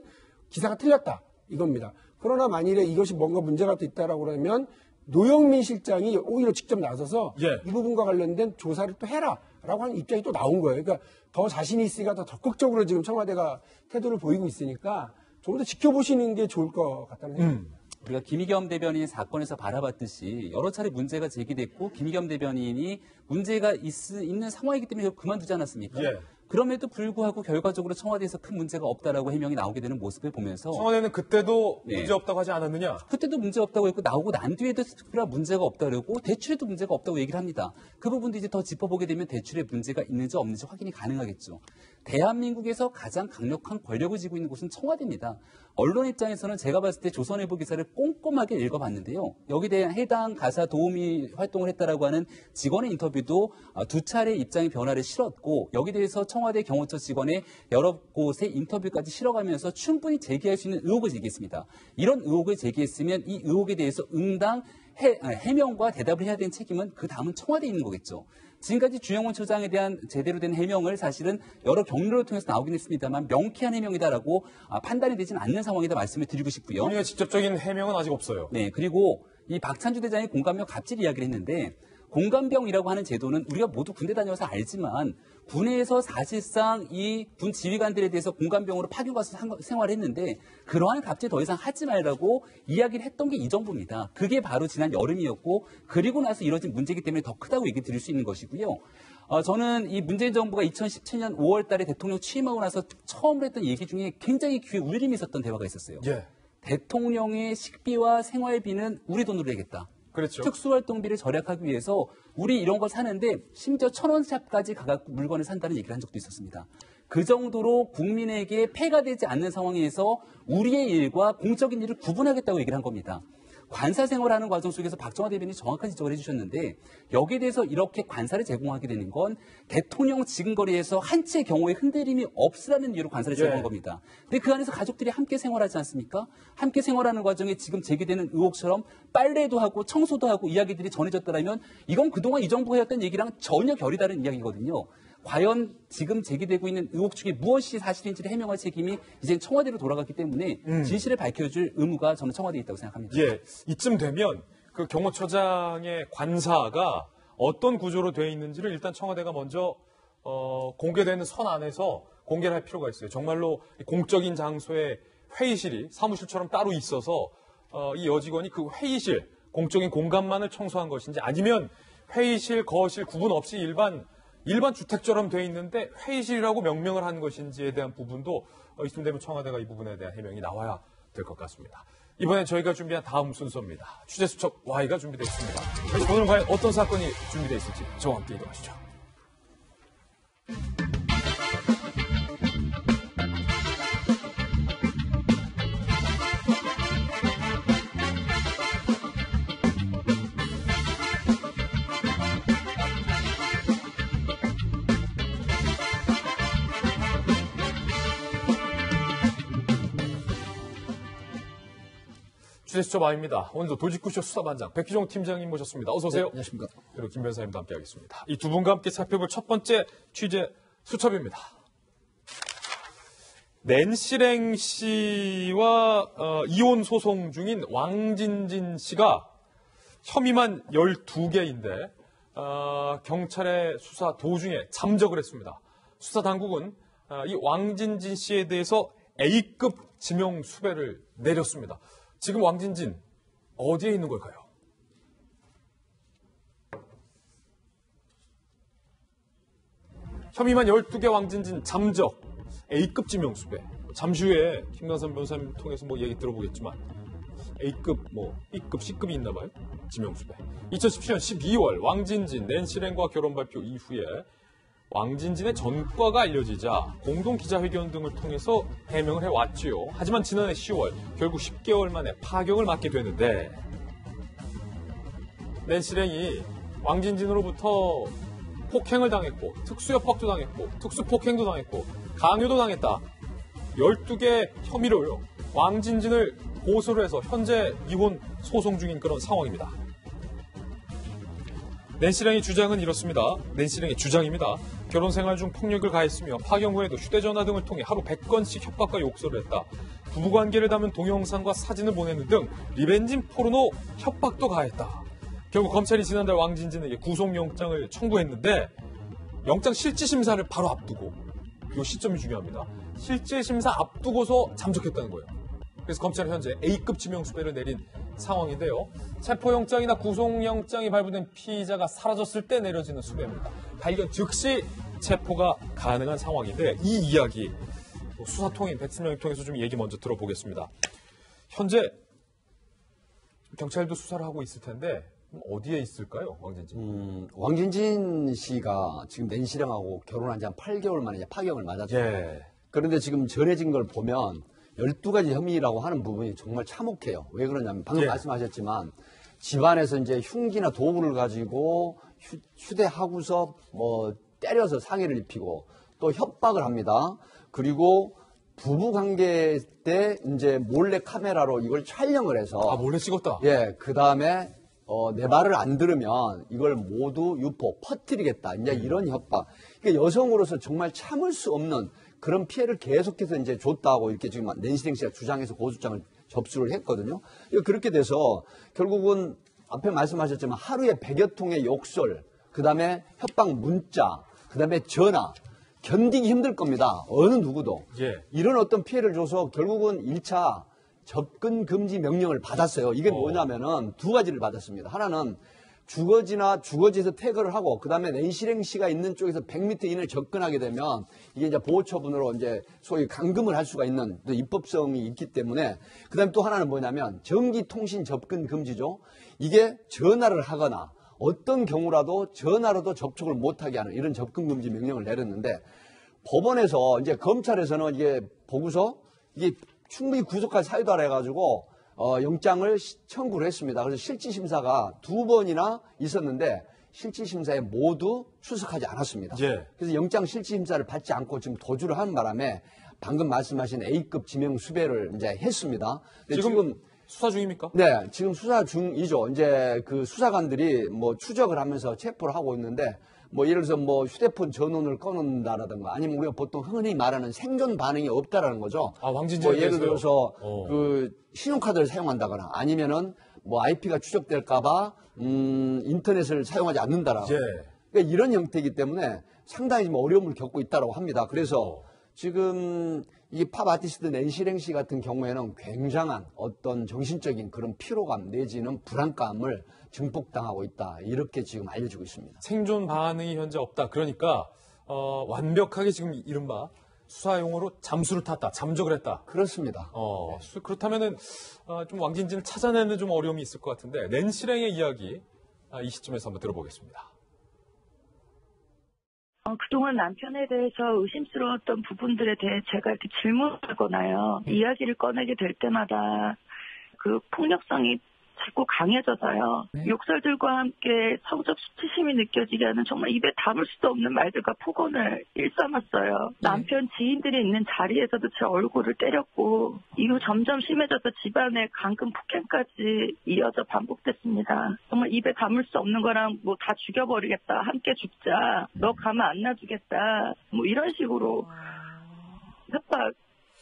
S4: 기사가 틀렸다 이겁니다. 그러나 만일에 이것이 뭔가 문제가 또 있다라고 그러면 노영민 실장이 오히려 직접 나서서
S1: 예.
S4: 이 부분과 관련된 조사를 또 해라라고 하는 입장이 또 나온 거예요. 그러니까 더 자신이 있으니까 더 적극적으로 지금 청와대가 태도를 보이고 있으니까 좀 더 지켜보시는 게 좋을 것 같다는 생각입니다.
S5: 우리가 김의겸 대변인 사건에서 바라봤듯이 여러 차례 문제가 제기됐고 김의겸 대변인이 문제가 있는 상황이기 때문에 그만두지 않았습니까?
S1: 예.
S5: 그럼에도 불구하고 결과적으로 청와대에서 큰 문제가 없다라고 해명이 나오게 되는 모습을 보면서
S1: 청와대는 그때도
S5: 네.
S1: 문제 없다고 하지 않았느냐?
S5: 그때도 문제 없다고 했고 나오고 난 뒤에도 특별한 문제가 없다고 그러고 대출에도 문제가 없다고 얘기를 합니다. 그 부분도 이제 더 짚어보게 되면 대출에 문제가 있는지 없는지 확인이 가능하겠죠. 대한민국에서 가장 강력한 권력을 쥐고 있는 곳은 청와대입니다. 언론 입장에서는 제가 봤을 때 조선일보 기사를 꼼꼼하게 읽어봤는데요. 여기에 대한 해당 가사 도우미 활동을 했다라고 하는 직원의 인터뷰도 두 차례 입장의 변화를 실었고 여기에 대해서 청와대 경호처 직원의 여러 곳의 인터뷰까지 실어가면서 충분히 제기할 수 있는 의혹을 제기했습니다. 이런 의혹을 제기했으면 이 의혹에 대해서 응당 해명과 대답을 해야 되는 책임은 그 다음은 청와대에 있는 거겠죠. 지금까지 주영훈 처장에 대한 제대로 된 해명을 사실은 여러 경로를 통해서 나오긴 했습니다만 명쾌한 해명이다라고 판단이 되지는 않는 상황이다 말씀을 드리고 싶고요.
S1: 본인의 직접적인 해명은 아직 없어요.
S5: 네, 그리고 이 박찬주 대장이 공감병 갑질 이야기를 했는데 공감병이라고 하는 제도는 우리가 모두 군대 다녀서 알지만 군에서 사실상 이 군 지휘관들에 대해서 공감병으로 파견 가서 생활했는데 그러한 갑질 더 이상 하지 말라고 이야기를 했던 게 이 정부입니다. 그게 바로 지난 여름이었고 그리고 나서 이뤄진 문제이기 때문에 더 크다고 얘기 드릴 수 있는 것이고요. 저는 이 문재인 정부가 2017년 5월 달에 대통령 취임하고 나서 처음으로 했던 얘기 중에 굉장히 귀에 울림이 있었던 대화가 있었어요.
S1: 예.
S5: 대통령의 식비와 생활비는 우리 돈으로 내겠다.
S1: 그렇죠.
S5: 특수활동비를 절약하기 위해서 우리 이런 걸 사는데 심지어 1,000원샵까지 가갖고 물건을 산다는 얘기를 한 적도 있었습니다. 그 정도로 국민에게 폐가 되지 않는 상황에서 우리의 일과 공적인 일을 구분하겠다고 얘기를 한 겁니다. 관사 생활하는 과정 속에서 박정화 대변인이 정확한 지적을 해주셨는데 여기에 대해서 이렇게 관사를 제공하게 되는 건 대통령 지금거리에서 한 채의 경우에 흔들림이 없으라는 이유로 관사를 제공한 겁니다. 근데 그 안에서 가족들이 함께 생활하지 않습니까? 함께 생활하는 과정에 지금 제기되는 의혹처럼 빨래도 하고 청소도 하고 이야기들이 전해졌다면 이건 그동안 이 정부가 해왔던 얘기랑 전혀 결이 다른 이야기거든요. 과연 지금 제기되고 있는 의혹 중에 무엇이 사실인지를 해명할 책임이 이제 청와대로 돌아갔기 때문에 진실을 밝혀줄 의무가 저는 청와대에 있다고 생각합니다.
S1: 예, 이쯤 되면 그 경호처장의 관사가 어떤 구조로 되어 있는지를 일단 청와대가 먼저 공개되는 선 안에서 공개를 할 필요가 있어요. 정말로 공적인 장소에 회의실이 사무실처럼 따로 있어서 이 여직원이 그 회의실, 공적인 공간만을 청소한 것인지 아니면 회의실, 거실 구분 없이 일반 주택처럼 돼 있는데 회의실이라고 명명을 한 것인지에 대한 부분도 이쯤 되면 청와대가 이 부분에 대한 해명이 나와야 될 것 같습니다. 이번엔 저희가 준비한 다음 순서입니다. 취재 수첩 Y가 준비되어 있습니다. 오늘은 과연 어떤 사건이 준비되어 있을지 저와 함께 이동하시죠. 취재수첩 Y입니다. 오늘도 돌직구쇼 수사반장 백희종 팀장님 모셨습니다. 어서 오세요.
S9: 네, 안녕하십니까.
S1: 그리고 김 변사님도 함께하겠습니다. 이 두 분과 함께 살펴볼 첫 번째 취재 수첩입니다. 낸시랭 씨와 이혼 소송 중인 왕진진 씨가 혐의만 12개인데 경찰의 수사 도중에 잠적을 했습니다. 수사 당국은 이 왕진진 씨에 대해서 A급 지명 수배를 내렸습니다. 지금 왕진진 어디에 있는 걸까요? 혐의만 12개 왕진진 잠적 A급 지명 수배. 잠시 후에 김강삼 변호사님 통해서 얘기 들어보겠지만 A급, B급, C급이 있나 봐요. 지명 수배. 2017년 12월 왕진진 낸시랭과 결혼 발표 이후에 왕진진의 전과가 알려지자 공동 기자회견 등을 통해서 해명을 해왔지요. 하지만 지난해 10월 결국 10개월 만에 파경을 맞게 되는데 낸시랭이 왕진진으로부터 폭행을 당했고 특수협박도 당했고 특수폭행도 당했고 강요도 당했다. 12개 혐의로요. 왕진진을 고소를 해서 현재 이혼 소송 중인 그런 상황입니다. 낸시랭의 주장은 이렇습니다. 낸시랭의 주장입니다. 결혼 생활 중 폭력을 가했으며 파경 후에도 휴대전화 등을 통해 하루 100건씩 협박과 욕설을 했다. 부부관계를 담은 동영상과 사진을 보내는 등 리벤진 포르노 협박도 가했다. 결국 검찰이 지난달 왕진진에게 구속영장을 청구했는데 영장 실질심사를 바로 앞두고 이 시점이 중요합니다. 실질심사 앞두고서 잠적했다는 거예요. 그래서 검찰은 현재 A급 지명수배를 내린 상황인데요. 체포영장이나 구속영장이 발부된 피의자가 사라졌을 때 내려지는 수배입니다. 발견 즉시 체포가 가능한 상황인데 이 이야기 수사통인 배치명을 통해서 좀 얘기 먼저 들어보겠습니다. 현재 경찰도 수사를 하고 있을 텐데 어디에 있을까요, 왕진진?
S9: 왕진진 씨가 지금 낸시랭하고 결혼한 지 한 8개월 만에 이제 파경을 맞았죠.
S1: 예.
S9: 그런데 지금 전해진 걸 보면 12가지 혐의라고 하는 부분이 정말 참혹해요. 왜 그러냐면 방금 말씀하셨지만 집안에서 이제 흉기나 도구를 가지고 휴대하고서 때려서 상해를 입히고 또 협박을 합니다. 그리고 부부 관계 때 이제 몰래 카메라로 이걸 촬영을 해서
S1: 몰래 찍었다.
S9: 예, 그 다음에 내 말을 안 들으면 이걸 모두 유포 퍼뜨리겠다. 이제 이런 협박. 그러니까 여성으로서 정말 참을 수 없는 그런 피해를 계속해서 이제 줬다고 이렇게 지금 낸시랭 씨가 주장해서 고소장을 접수를 했거든요. 그렇게 돼서 결국은 앞에 말씀하셨지만 하루에 100여 통의 욕설, 그 다음에 협박 문자, 그 다음에 전화, 견디기 힘들 겁니다. 어느 누구도.
S1: 예.
S9: 이런 어떤 피해를 줘서 결국은 1차 접근 금지 명령을 받았어요. 이게 뭐냐면은 두 가지를 받았습니다. 하나는 주거지에서 태거를 하고 그다음에 낸시랭 씨가 있는 쪽에서 100m 이내에 접근하게 되면 이게 이제 보호 처분으로 이제 소위 감금을 할 수가 있는 입법성이 있기 때문에 그다음에 또 하나는 뭐냐면 전기통신 접근 금지죠. 이게 전화를 하거나 어떤 경우라도 전화로도 접촉을 못하게 하는 이런 접근 금지 명령을 내렸는데 법원에서 이제 검찰에서는 이게 보고서 이게 충분히 구속할 사유다라 해가지고 영장을 청구를 했습니다. 그래서 실질심사가 2번이나 있었는데 실질심사에 모두 출석하지 않았습니다.
S1: 예.
S9: 그래서 영장 실질심사를 받지 않고 지금 도주를 하는 바람에 방금 말씀하신 A급 지명 수배를 이제 했습니다.
S1: 지금 수사 중입니까?
S9: 네, 지금 수사 중이죠. 이제 그 수사관들이 추적을 하면서 체포를 하고 있는데 예를 들어서 휴대폰 전원을 꺼놓는다라든가 아니면 우리가 보통 흔히 말하는 생존 반응이 없다라는 거죠.
S1: 왕진진에
S9: 예를 들어서 그 신용카드를 사용한다거나 아니면은 IP가 추적될까봐 인터넷을 사용하지 않는다라고. 그러니까 이런 형태이기 때문에 상당히 어려움을 겪고 있다라고 합니다. 그래서 지금 이 팝 아티스트 낸시랭 씨 같은 경우에는 굉장한 어떤 정신적인 그런 피로감 내지는 불안감을 증폭당하고 있다. 이렇게 지금 알려지고 있습니다.
S1: 생존 반응이 현재 없다. 그러니까 완벽하게 지금 이른바 수사용어로 잠수를 탔다. 잠적을 했다.
S9: 그렇습니다.
S1: 네. 그렇다면은 좀 왕진진을 찾아내는 좀 어려움이 있을 것 같은데 낸시랭의 이야기 이 시점에서 한번 들어보겠습니다.
S10: 그동안 남편에 대해서 의심스러웠던 부분들에 대해 제가 이렇게 질문하거나요. 이야기를 꺼내게 될 때마다 그 폭력성이 자꾸 강해져서요.
S3: 네.
S10: 욕설들과 함께 성적 수치심이 느껴지게 하는 정말 입에 담을 수도 없는 말들과 폭언을 일삼았어요. 남편 지인들이 있는 자리에서도 제 얼굴을 때렸고 이후 점점 심해져서 집안에 감금 폭행까지 이어져 반복됐습니다. 정말 입에 담을 수 없는 거랑 다 죽여버리겠다. 함께 죽자. 너 가만 안 놔두겠다. 이런 식으로 협박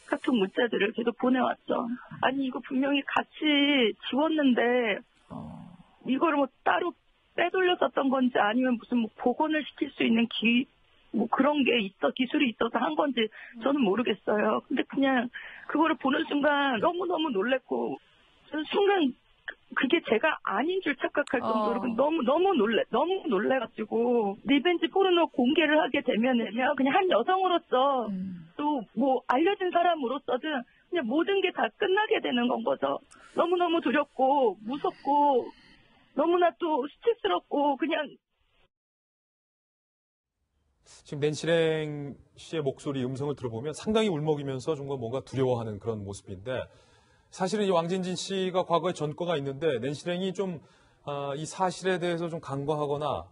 S10: 같은 문자들을 계속 보내왔죠. 아니 이거 분명히 같이 지웠는데 이거를 따로 빼돌려 썼던 건지 아니면 무슨 뭐 복원을 시킬 수 있는 뭐 그런 게 기술이 있어서 한 건지 저는 모르겠어요. 근데 그냥 그거를 보는 순간 너무너무 놀랬고, 저는 순간 그게 제가 아닌 줄 착각할 정도로 너무 놀래가지고, 리벤지 포르노 공개를 하게 되면은요, 그냥 한 여성으로서 또 뭐 알려진 사람으로서든 그냥 모든 게 다 끝나게 되는 건 거죠. 너무너무 두렵고 무섭고 너무나 또 수치스럽고 그냥.
S1: 지금 낸시랭 씨의 목소리 음성을 들어보면 상당히 울먹이면서 좀 뭔가 두려워하는 그런 모습인데, 사실은 이 왕진진 씨가 과거에 전과가 있는데 낸시랭이 좀 이 사실에 대해서 좀 간과하거나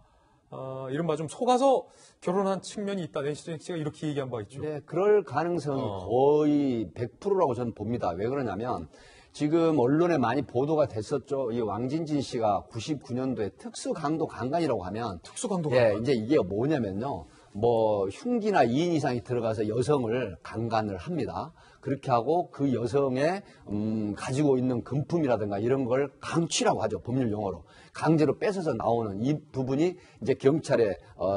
S1: 이른바 좀 속아서 결혼한 측면이 있다. 낸시랭 씨가 이렇게 얘기한 바 있죠.
S9: 네, 그럴 가능성이 거의 100%라고 저는 봅니다. 왜 그러냐면 지금 언론에 많이 보도가 됐었죠. 이 왕진진 씨가 99년도에 특수강도 강간이라고 하면
S1: 특수강도
S9: 강간. 예, 이제 이게 뭐냐면요. 뭐 흉기나 2인 이상이 들어가서 여성을 강간을 합니다. 그렇게 하고 그 여성의 가지고 있는 금품이라든가 이런 걸 강취라고 하죠. 법률 용어로. 강제로 뺏어서 나오는 이 부분이 이제 경찰에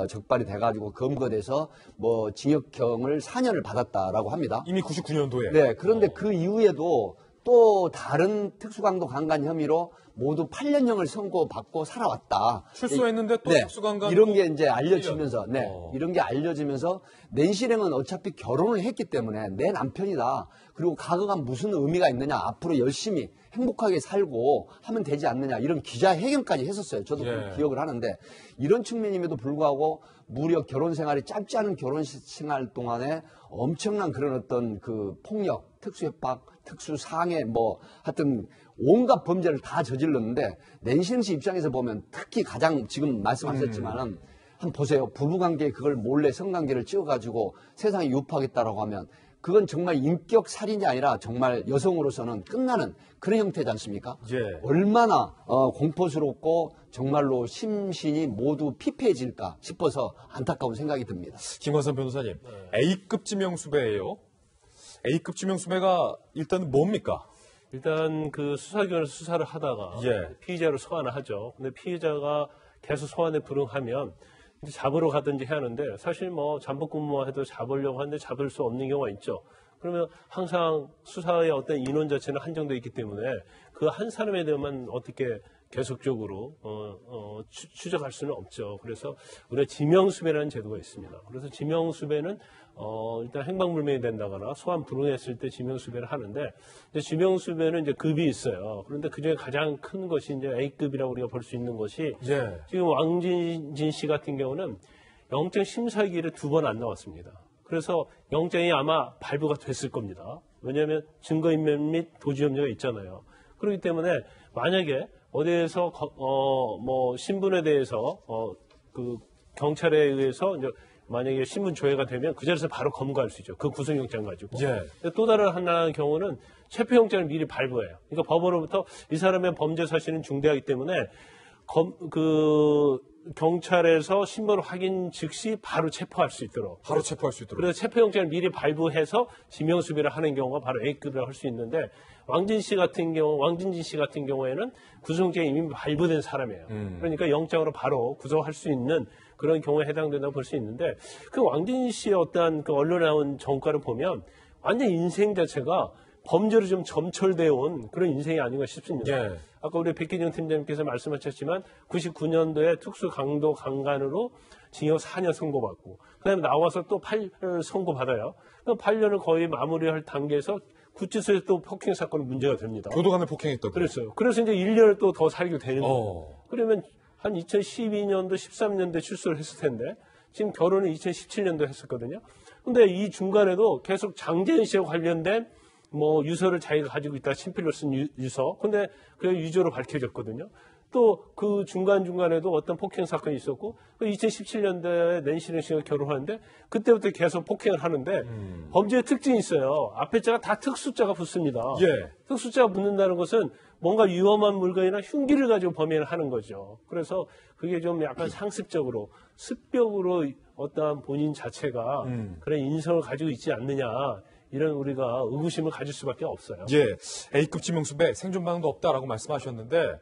S9: 적발이 돼가지고 검거돼서 뭐 징역형을 4년을 받았다라고 합니다.
S1: 이미 99년도에.
S9: 네. 그런데 그 이후에도 또 다른 특수강도 강간 혐의로 모두 8년형을 선고받고 살아왔다.
S1: 출소했는데 또
S9: 네,
S1: 특수강간
S9: 이런 게 이제 알려지면서, 이런 게 알려지면서 낸시랭은 어차피 결혼을 했기 때문에 내 남편이다. 그리고 과거가 무슨 의미가 있느냐. 앞으로 열심히 행복하게 살고 하면 되지 않느냐. 이런 기자회견까지 했었어요. 저도 기억을 하는데, 이런 측면임에도 불구하고 무려 결혼 생활이 짧지 않은 결혼 생활 동안에 엄청난 그런 어떤 그 폭력, 특수협박, 특수상해 뭐 하여튼 온갖 범죄를 다 저질렀는데, 낸시랭 씨 입장에서 보면 특히 가장 지금 말씀하셨지만은 한번 보세요. 부부관계에 그걸 몰래 성관계를 찍어가지고 세상에 유포하겠다라고 하면 그건 정말 인격 살인이 아니라 정말 여성으로서는 끝나는 그런 형태지 않습니까? 얼마나 공포스럽고 정말로 심신이 모두 피폐해질까 싶어서 안타까운 생각이 듭니다.
S1: 김광선 변호사님, A급 지명수배예요. A급 지명수배가 일단 뭡니까?
S8: 일단 그 수사기관에서 수사를 하다가 피의자로 소환을 하죠. 근데 피의자가 계속 소환에 불응하면 잡으러 가든지 해야 하는데, 사실 뭐 잠복근무만 해도 잡으려고 하는데 잡을 수 없는 경우가 있죠. 그러면 항상 수사의 어떤 인원 자체는 한정되어 있기 때문에 그 한 사람에 대해서만 어떻게 계속적으로 추적할 수는 없죠. 그래서 우리가 지명수배라는 제도가 있습니다. 그래서 지명수배는 일단 행방불명이 된다거나 소환 불응했을 때 지명수배를 하는데, 이제 지명수배는 이제 급이 있어요. 그런데 그중에 가장 큰 것이 이제 A급이라고 우리가 볼 수 있는 것이, 지금 왕진진 씨 같은 경우는 영장 심사기일에 2번 안 나왔습니다. 그래서 영장이 아마 발부가 됐을 겁니다. 왜냐하면 증거인멸 및 도주혐의가 있잖아요. 그렇기 때문에 만약에 어디에서 뭐 신분에 대해서 그 경찰에 의해서 이제 만약에 신분 조회가 되면 그 자리에서 바로 검거할 수 있죠. 그 구속영장 가지고. 또 다른 하나의 경우는 체포영장을 미리 발부해요. 그러니까 법원으로부터 이 사람의 범죄 사실은 중대하기 때문에 경찰에서 신분 확인 즉시 바로 체포할 수 있도록. 그래서 체포영장을 미리 발부해서 지명수배를 하는 경우가 바로 A급이라고 할 수 있는데, 왕진진 씨 같은 경우에는 구속영장이 이미 발부된 사람이에요. 그러니까 영장으로 바로 구속할 수 있는 그런 경우에 해당된다고 볼 수 있는데, 그 왕진진 씨의 어떤 그 언론에 나온 전과를 보면 완전 인생 자체가 범죄로 좀 점철되어 온 그런 인생이 아닌가 싶습니다. 아까 우리 백기정 팀장님께서 말씀하셨지만 99년도에 특수 강도 강간으로 징역 4년 선고받고, 그다음에 나와서 또 8년을 선고받아요. 그 8년을 거의 마무리할 단계에서 구치소에서 또 폭행 사건이 문제가 됩니다.
S1: 교도관을 폭행했다고.
S8: 그랬어요. 그래서 이제 1년을 또 더 살게 되는 거예요. 그러면 한 2012년도, 13년도에 출소를 했을 텐데, 지금 결혼은 2017년도에 했었거든요. 근데 이 중간에도 계속 장재현 씨와 관련된 뭐 유서를 자기가 가지고 있다, 친필로 쓴 유서. 근데 그게 유죄로 밝혀졌거든요. 또 그 중간중간에도 어떤 폭행 사건이 있었고, 2017년도에 낸시랭 씨가 결혼하는데 그때부터 계속 폭행을 하는데 범죄의 특징이 있어요. 앞에 자가 다 특수자가 붙습니다. 특수자가 붙는다는 것은 뭔가 위험한 물건이나 흉기를 가지고 범행을 하는 거죠. 그래서 그게 좀 약간 상습적으로, 습벽으로 어떠한 본인 자체가 그런 인성을 가지고 있지 않느냐, 이런 우리가 의구심을 가질 수밖에 없어요.
S1: A급 지명수배 생존 반응도 없다라고 말씀하셨는데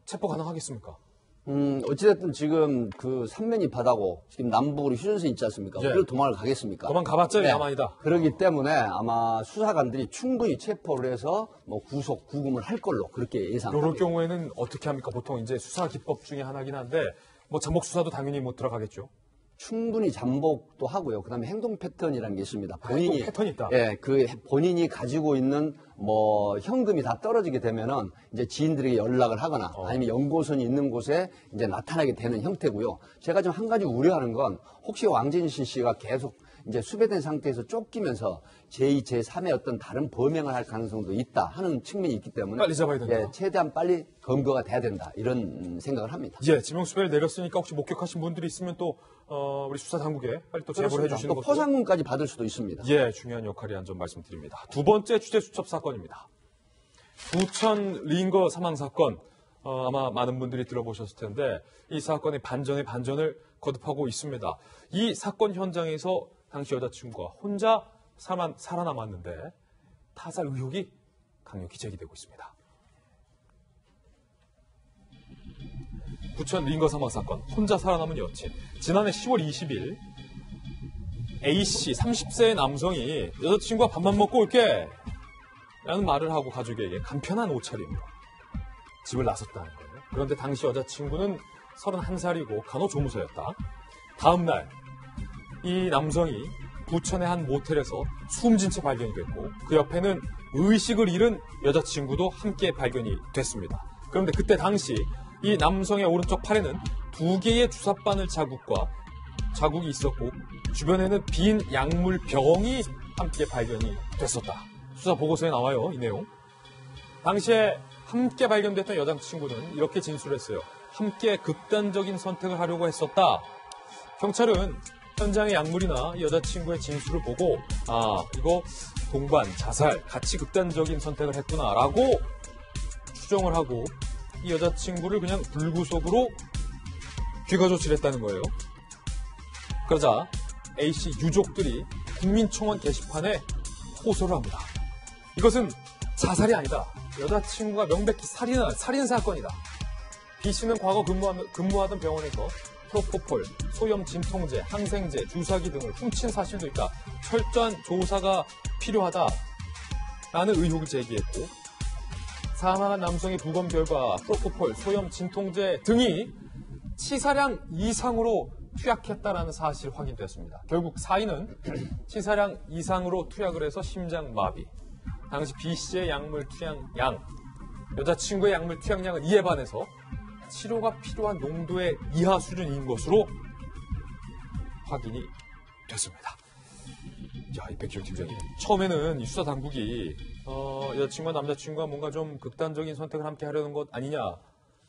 S1: 체포 가능하겠습니까?
S9: 어찌됐든 지금 그 삼면이 바다고 지금 남북으로 휴전선 있지 않습니까?
S1: 예.
S9: 그걸 도망을 가겠습니까?
S1: 도망가봤자 야만이다.
S9: 그렇기 때문에 아마 수사관들이 충분히 체포를 해서 뭐 구속, 구금을 할 걸로 그렇게
S1: 이럴
S9: 예상합니다.
S1: 경우에는 어떻게 합니까? 보통 이제 수사 기법 중에 하나긴 한데 뭐 잠복 수사도 당연히 못 들어가겠죠.
S9: 충분히 잠복도 하고요. 그다음에 행동 패턴이라는 게 있습니다. 본인이
S1: 행동 패턴이 있다.
S9: 예, 그 본인이 가지고 있는 뭐 현금이 다 떨어지게 되면은 이제 지인들에게 연락을 하거나 아니면 연고선이 있는 곳에 이제 나타나게 되는 형태고요. 제가 좀 한 가지 우려하는 건 혹시 왕진신 씨가 계속 이제 수배된 상태에서 쫓기면서 제2, 제3의 어떤 다른 범행을 할 가능성도 있다 하는 측면이 있기 때문에
S1: 빨리 잡아야 된다.
S9: 예, 최대한 빨리 검거가 돼야 된다 이런 생각을 합니다.
S1: 예, 지명수배를 내렸으니까 혹시 목격하신 분들이 있으면 또 우리 수사 당국에 빨리 또 제보를 해주시는
S9: 또
S1: 것도
S9: 포상금까지 받을 수도 있습니다.
S1: 예, 중요한 역할이 한 점 말씀드립니다. 두 번째 취재 수첩 사건입니다. 부천 링거 사망 사건 아마 많은 분들이 들어보셨을 텐데 이 사건이 반전에 반전을 거듭하고 있습니다. 이 사건 현장에서 당시 여자친구가 혼자 살아남았는데 타살 의혹이 강력히 제기되고 있습니다. 부천 링거 사망 사건 혼자 살아남은 여친. 지난해 10월 20일 A씨 30세의 남성이 여자친구와 밥만 먹고 올게 라는 말을 하고 가족에게 간편한 옷차림으로 집을 나섰다는 거예요. 그런데 당시 여자친구는 31살이고 간호조무사였다. 다음 날 이 남성이 부천의 한 모텔에서 숨진 채 발견이 됐고 그 옆에는 의식을 잃은 여자친구도 함께 발견이 됐습니다. 그런데 그때 당시 이 남성의 오른쪽 팔에는 2개의 주사바늘 자국이 있었고 주변에는 빈 약물병이 함께 발견이 됐었다. 수사 보고서에 나와요, 이 내용. 당시에 함께 발견됐던 여자친구는 이렇게 진술했어요. 함께 극단적인 선택을 하려고 했었다. 경찰은 현장의 약물이나 여자친구의 진술을 보고 이거 동반, 자살, 같이 극단적인 선택을 했구나라고 추정을 하고 이 여자친구를 그냥 불구속으로 귀가 조치를 했다는 거예요. 그러자 A씨 유족들이 국민청원 게시판에 호소를 합니다. 이것은 자살이 아니다. 여자친구가 명백히 살인 사건이다. B씨는 과거 근무하던 병원에서 프로포폴, 소염 진통제, 항생제, 주사기 등을 훔친 사실도 있다. 철저한 조사가 필요하다라는 의혹을 제기했고 사망한 남성의 부검 결과 프로포폴, 소염 진통제 등이 치사량 이상으로 투약했다라는 사실이 확인됐습니다. 결국 사인은 치사량 이상으로 투약을 해서 심장마비. 당시 B씨의 약물 투약량, 여자친구의 약물 투약량은 이에 반해서 치료가 필요한 농도의 이하 수준인 것으로 확인이 됐습니다. 자, 이 백지영 팀장님. 처음에는 이 수사 당국이 여자친구와 남자친구가 뭔가 좀 극단적인 선택을 함께 하려는 것 아니냐.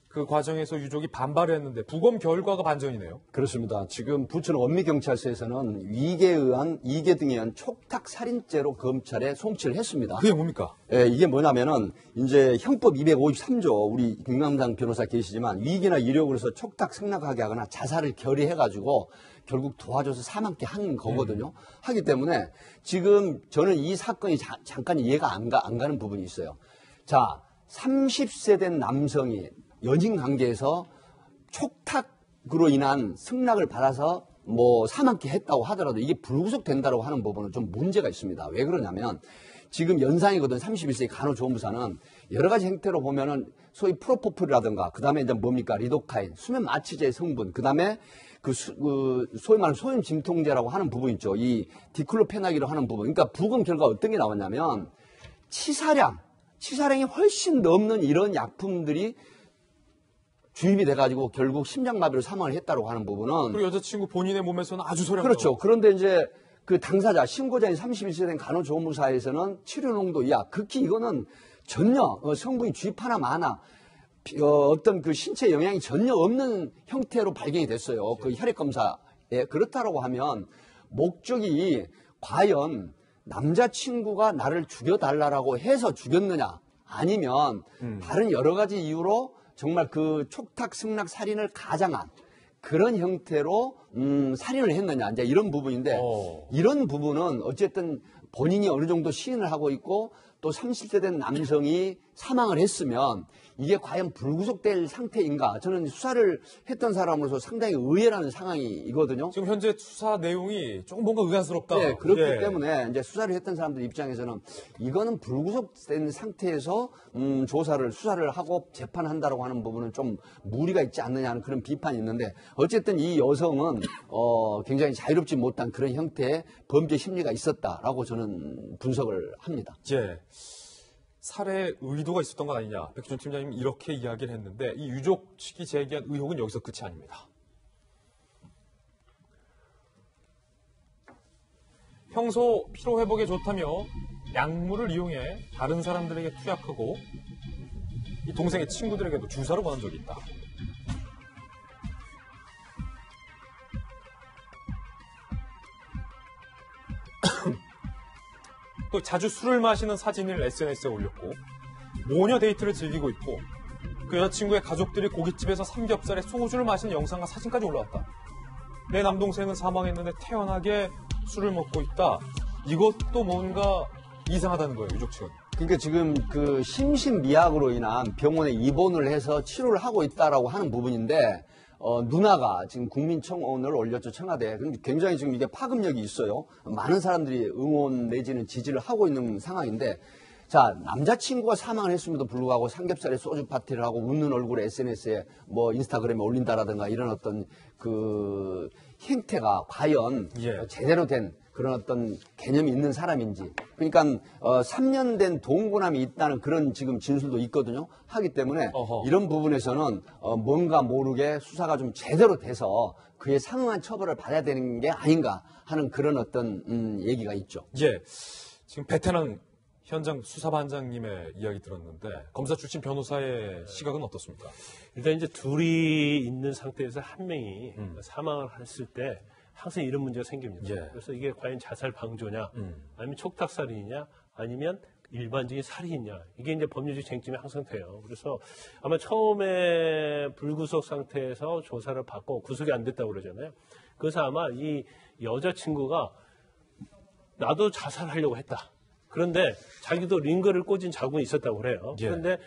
S1: 그 과정에서 유족이 반발을 했는데 부검 결과가 반전이네요.
S9: 그렇습니다. 지금 부천 원미경찰서에서는 이계 등에 의한 촉탁살인죄로 검찰에 송치를 했습니다.
S1: 그게 뭡니까?
S9: 예, 이게 뭐냐면은 이제 형법 253조 우리 김남장 변호사 계시지만 위계나 이력으로 해서 촉탁 승낙하게 하거나 자살을 결의해가지고 결국 도와줘서 사망케 한 거거든요. 하기 때문에 지금 저는 이 사건이 잠깐 이해가 안 가는 부분이 있어요. 자, 30세 된 남성이 연인 관계에서 촉탁으로 인한 승낙을 받아서 뭐 사망케 했다고 하더라도 이게 불구속 된다고 하는 부분은 좀 문제가 있습니다. 왜 그러냐면 지금 연상이거든 31세의 간호조무사는 여러 가지 형태로 보면은 소위 프로포폴이라든가 그다음에 이제 뭡니까 리도카인, 수면 마취제의 성분, 그다음에 소위 말하는 소염 진통제라고 하는 부분 있죠. 이 디클로페나기로 하는 부분. 그러니까 부검 결과 어떤 게 나왔냐면 치사량이 훨씬 넘는 이런 약품들이 주입이 돼가지고 결국 심장마비로 사망을 했다고 하는 부분은
S1: 그리고 여자친구 본인의 몸에서는 아주 소량
S9: 그렇죠. 그런데 이제 그 당사자 신고자인 31세 된 간호조무사에서는 치료 농도 이하 극히 이거는 전혀 성분이 주입 하나 마나 어떤 그 신체 영향이 전혀 없는 형태로 발견이 됐어요. 그 혈액 검사에 그렇다라고 하면 목적이 과연 남자친구가 나를 죽여달라고 해서 죽였느냐 아니면 다른 여러 가지 이유로 정말 그 촉탁 승낙 살인을 가장한 그런 형태로 살인을 했느냐 이제 이런 부분인데 이런 부분은 어쨌든 본인이 어느 정도 시인을 하고 있고 또 30대 된 남성이 사망을 했으면 이게 과연 불구속될 상태인가? 저는 수사를 했던 사람으로서 상당히 의외라는 상황이거든요.
S1: 지금 현재 수사 내용이 조금 뭔가 의아스럽다.
S9: 네, 그렇기
S1: 예.
S9: 때문에 이제 수사를 했던 사람들 입장에서는 이거는 불구속된 상태에서 수사를 하고 재판한다라고 하는 부분은 좀 무리가 있지 않느냐 하는 그런 비판이 있는데 어쨌든 이 여성은 굉장히 자유롭지 못한 그런 형태의 범죄 심리가 있었다라고 저는 분석을 합니다.
S1: 예. 살해 의도가 있었던 건 아니냐. 백준 팀장님이 이렇게 이야기를 했는데 이 유족 측이 제기한 의혹은 여기서 끝이 아닙니다. 평소 피로회복에 좋다며 약물을 이용해 다른 사람들에게 투약하고 이 동생의 친구들에게도 주사를 권한 적이 있다. 또 자주 술을 마시는 사진을 SNS에 올렸고 모녀 데이트를 즐기고 있고 그 여자친구의 가족들이 고깃집에서 삼겹살에 소주를 마시는 영상과 사진까지 올라왔다. 내 남동생은 사망했는데 태연하게 술을 먹고 있다. 이것도 뭔가 이상하다는 거예요, 유족 측은.
S9: 그러니까 지금 그 심신미약으로 인한 병원에 입원을 해서 치료를 하고 있다라고 하는 부분인데 누나가 지금 국민청원을 올렸죠, 청와대에. 근데 굉장히 지금 이게 파급력이 있어요. 많은 사람들이 응원 내지는 지지를 하고 있는 상황인데, 자, 남자친구가 사망을 했음에도 불구하고 삼겹살에 소주 파티를 하고 웃는 얼굴에 SNS에 뭐 인스타그램에 올린다라든가 이런 어떤 그 행태가 과연 제대로 된 그런 어떤 개념이 있는 사람인지. 그러니까 3년 된 동거남이 있다는 그런 지금 진술도 있거든요. 하기 때문에 이런 부분에서는 뭔가 모르게 수사가 좀 제대로 돼서 그에 상응한 처벌을 받아야 되는 게 아닌가 하는 그런 어떤 얘기가 있죠.
S1: 예, 지금 베테랑 현장 수사반장님의 이야기 들었는데 검사 출신 변호사의 시각은 어떻습니까?
S8: 일단 이제 둘이 있는 상태에서 한 명이 사망을 했을 때 항상 이런 문제가 생깁니다.
S1: 예.
S8: 그래서 이게 과연 자살 방조냐, 아니면 촉탁살인이냐, 아니면 일반적인 살인이냐, 이게 이제 법률적 쟁점이 항상 돼요. 그래서 아마 처음에 불구속 상태에서 조사를 받고 구속이 안 됐다고 그러잖아요. 그래서 아마 이 여자친구가 나도 자살하려고 했다. 그런데 자기도 링거를 꽂은 자국이 있었다고 그래요.
S1: 예.
S8: 그런데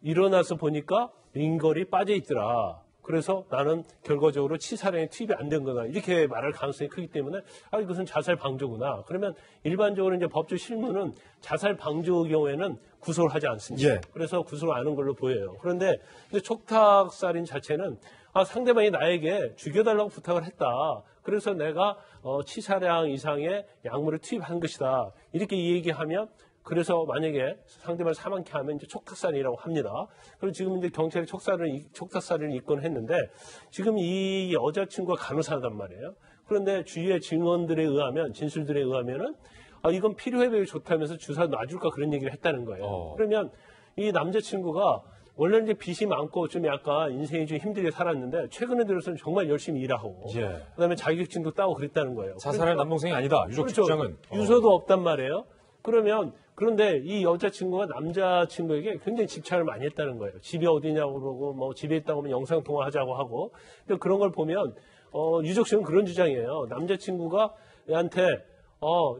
S8: 일어나서 보니까 링걸이 빠져 있더라. 그래서 나는 결과적으로 치사량에 투입이 안 된 거다. 이렇게 말할 가능성이 크기 때문에 이것은 자살 방조구나. 그러면 일반적으로 이제 법조 실무는 자살 방조의 경우에는 구속을 하지 않습니다.
S1: 예.
S8: 그래서 구속을 하는 걸로 보여요. 그런데 촉탁살인 자체는 상대방이 나에게 죽여달라고 부탁을 했다. 그래서 내가 치사량 이상의 약물을 투입한 것이다. 이렇게 얘기하면 그래서 만약에 상대방을 사망케 하면 이제 촉탁살인이라고 합니다. 그리고 지금 이제 경찰이 촉탁살인을 입건했는데 지금 이 여자친구가 간호사단 말이에요. 그런데 주위의 증언들에 의하면, 진술들에 의하면은 이건 필요회복에 좋다면서 주사 놔줄까 그런 얘기를 했다는 거예요. 그러면 이 남자친구가 원래는 이제 빚이 많고 좀 약간 인생이 좀 힘들게 살았는데 최근에 들어서는 정말 열심히 일하고 그다음에 자격증도 따고 그랬다는 거예요.
S1: 자살할 남동생이 아니다. 유족
S8: 그렇죠.
S1: 주장은.
S8: 유서도 없단 말이에요. 그런데 이 여자친구가 남자친구에게 굉장히 집착을 많이 했다는 거예요. 집이 어디냐고 그러고 뭐 집에 있다고 하면 영상통화하자고 하고. 근데 그런 걸 보면 유족 측은 그런 주장이에요. 남자친구가 얘한테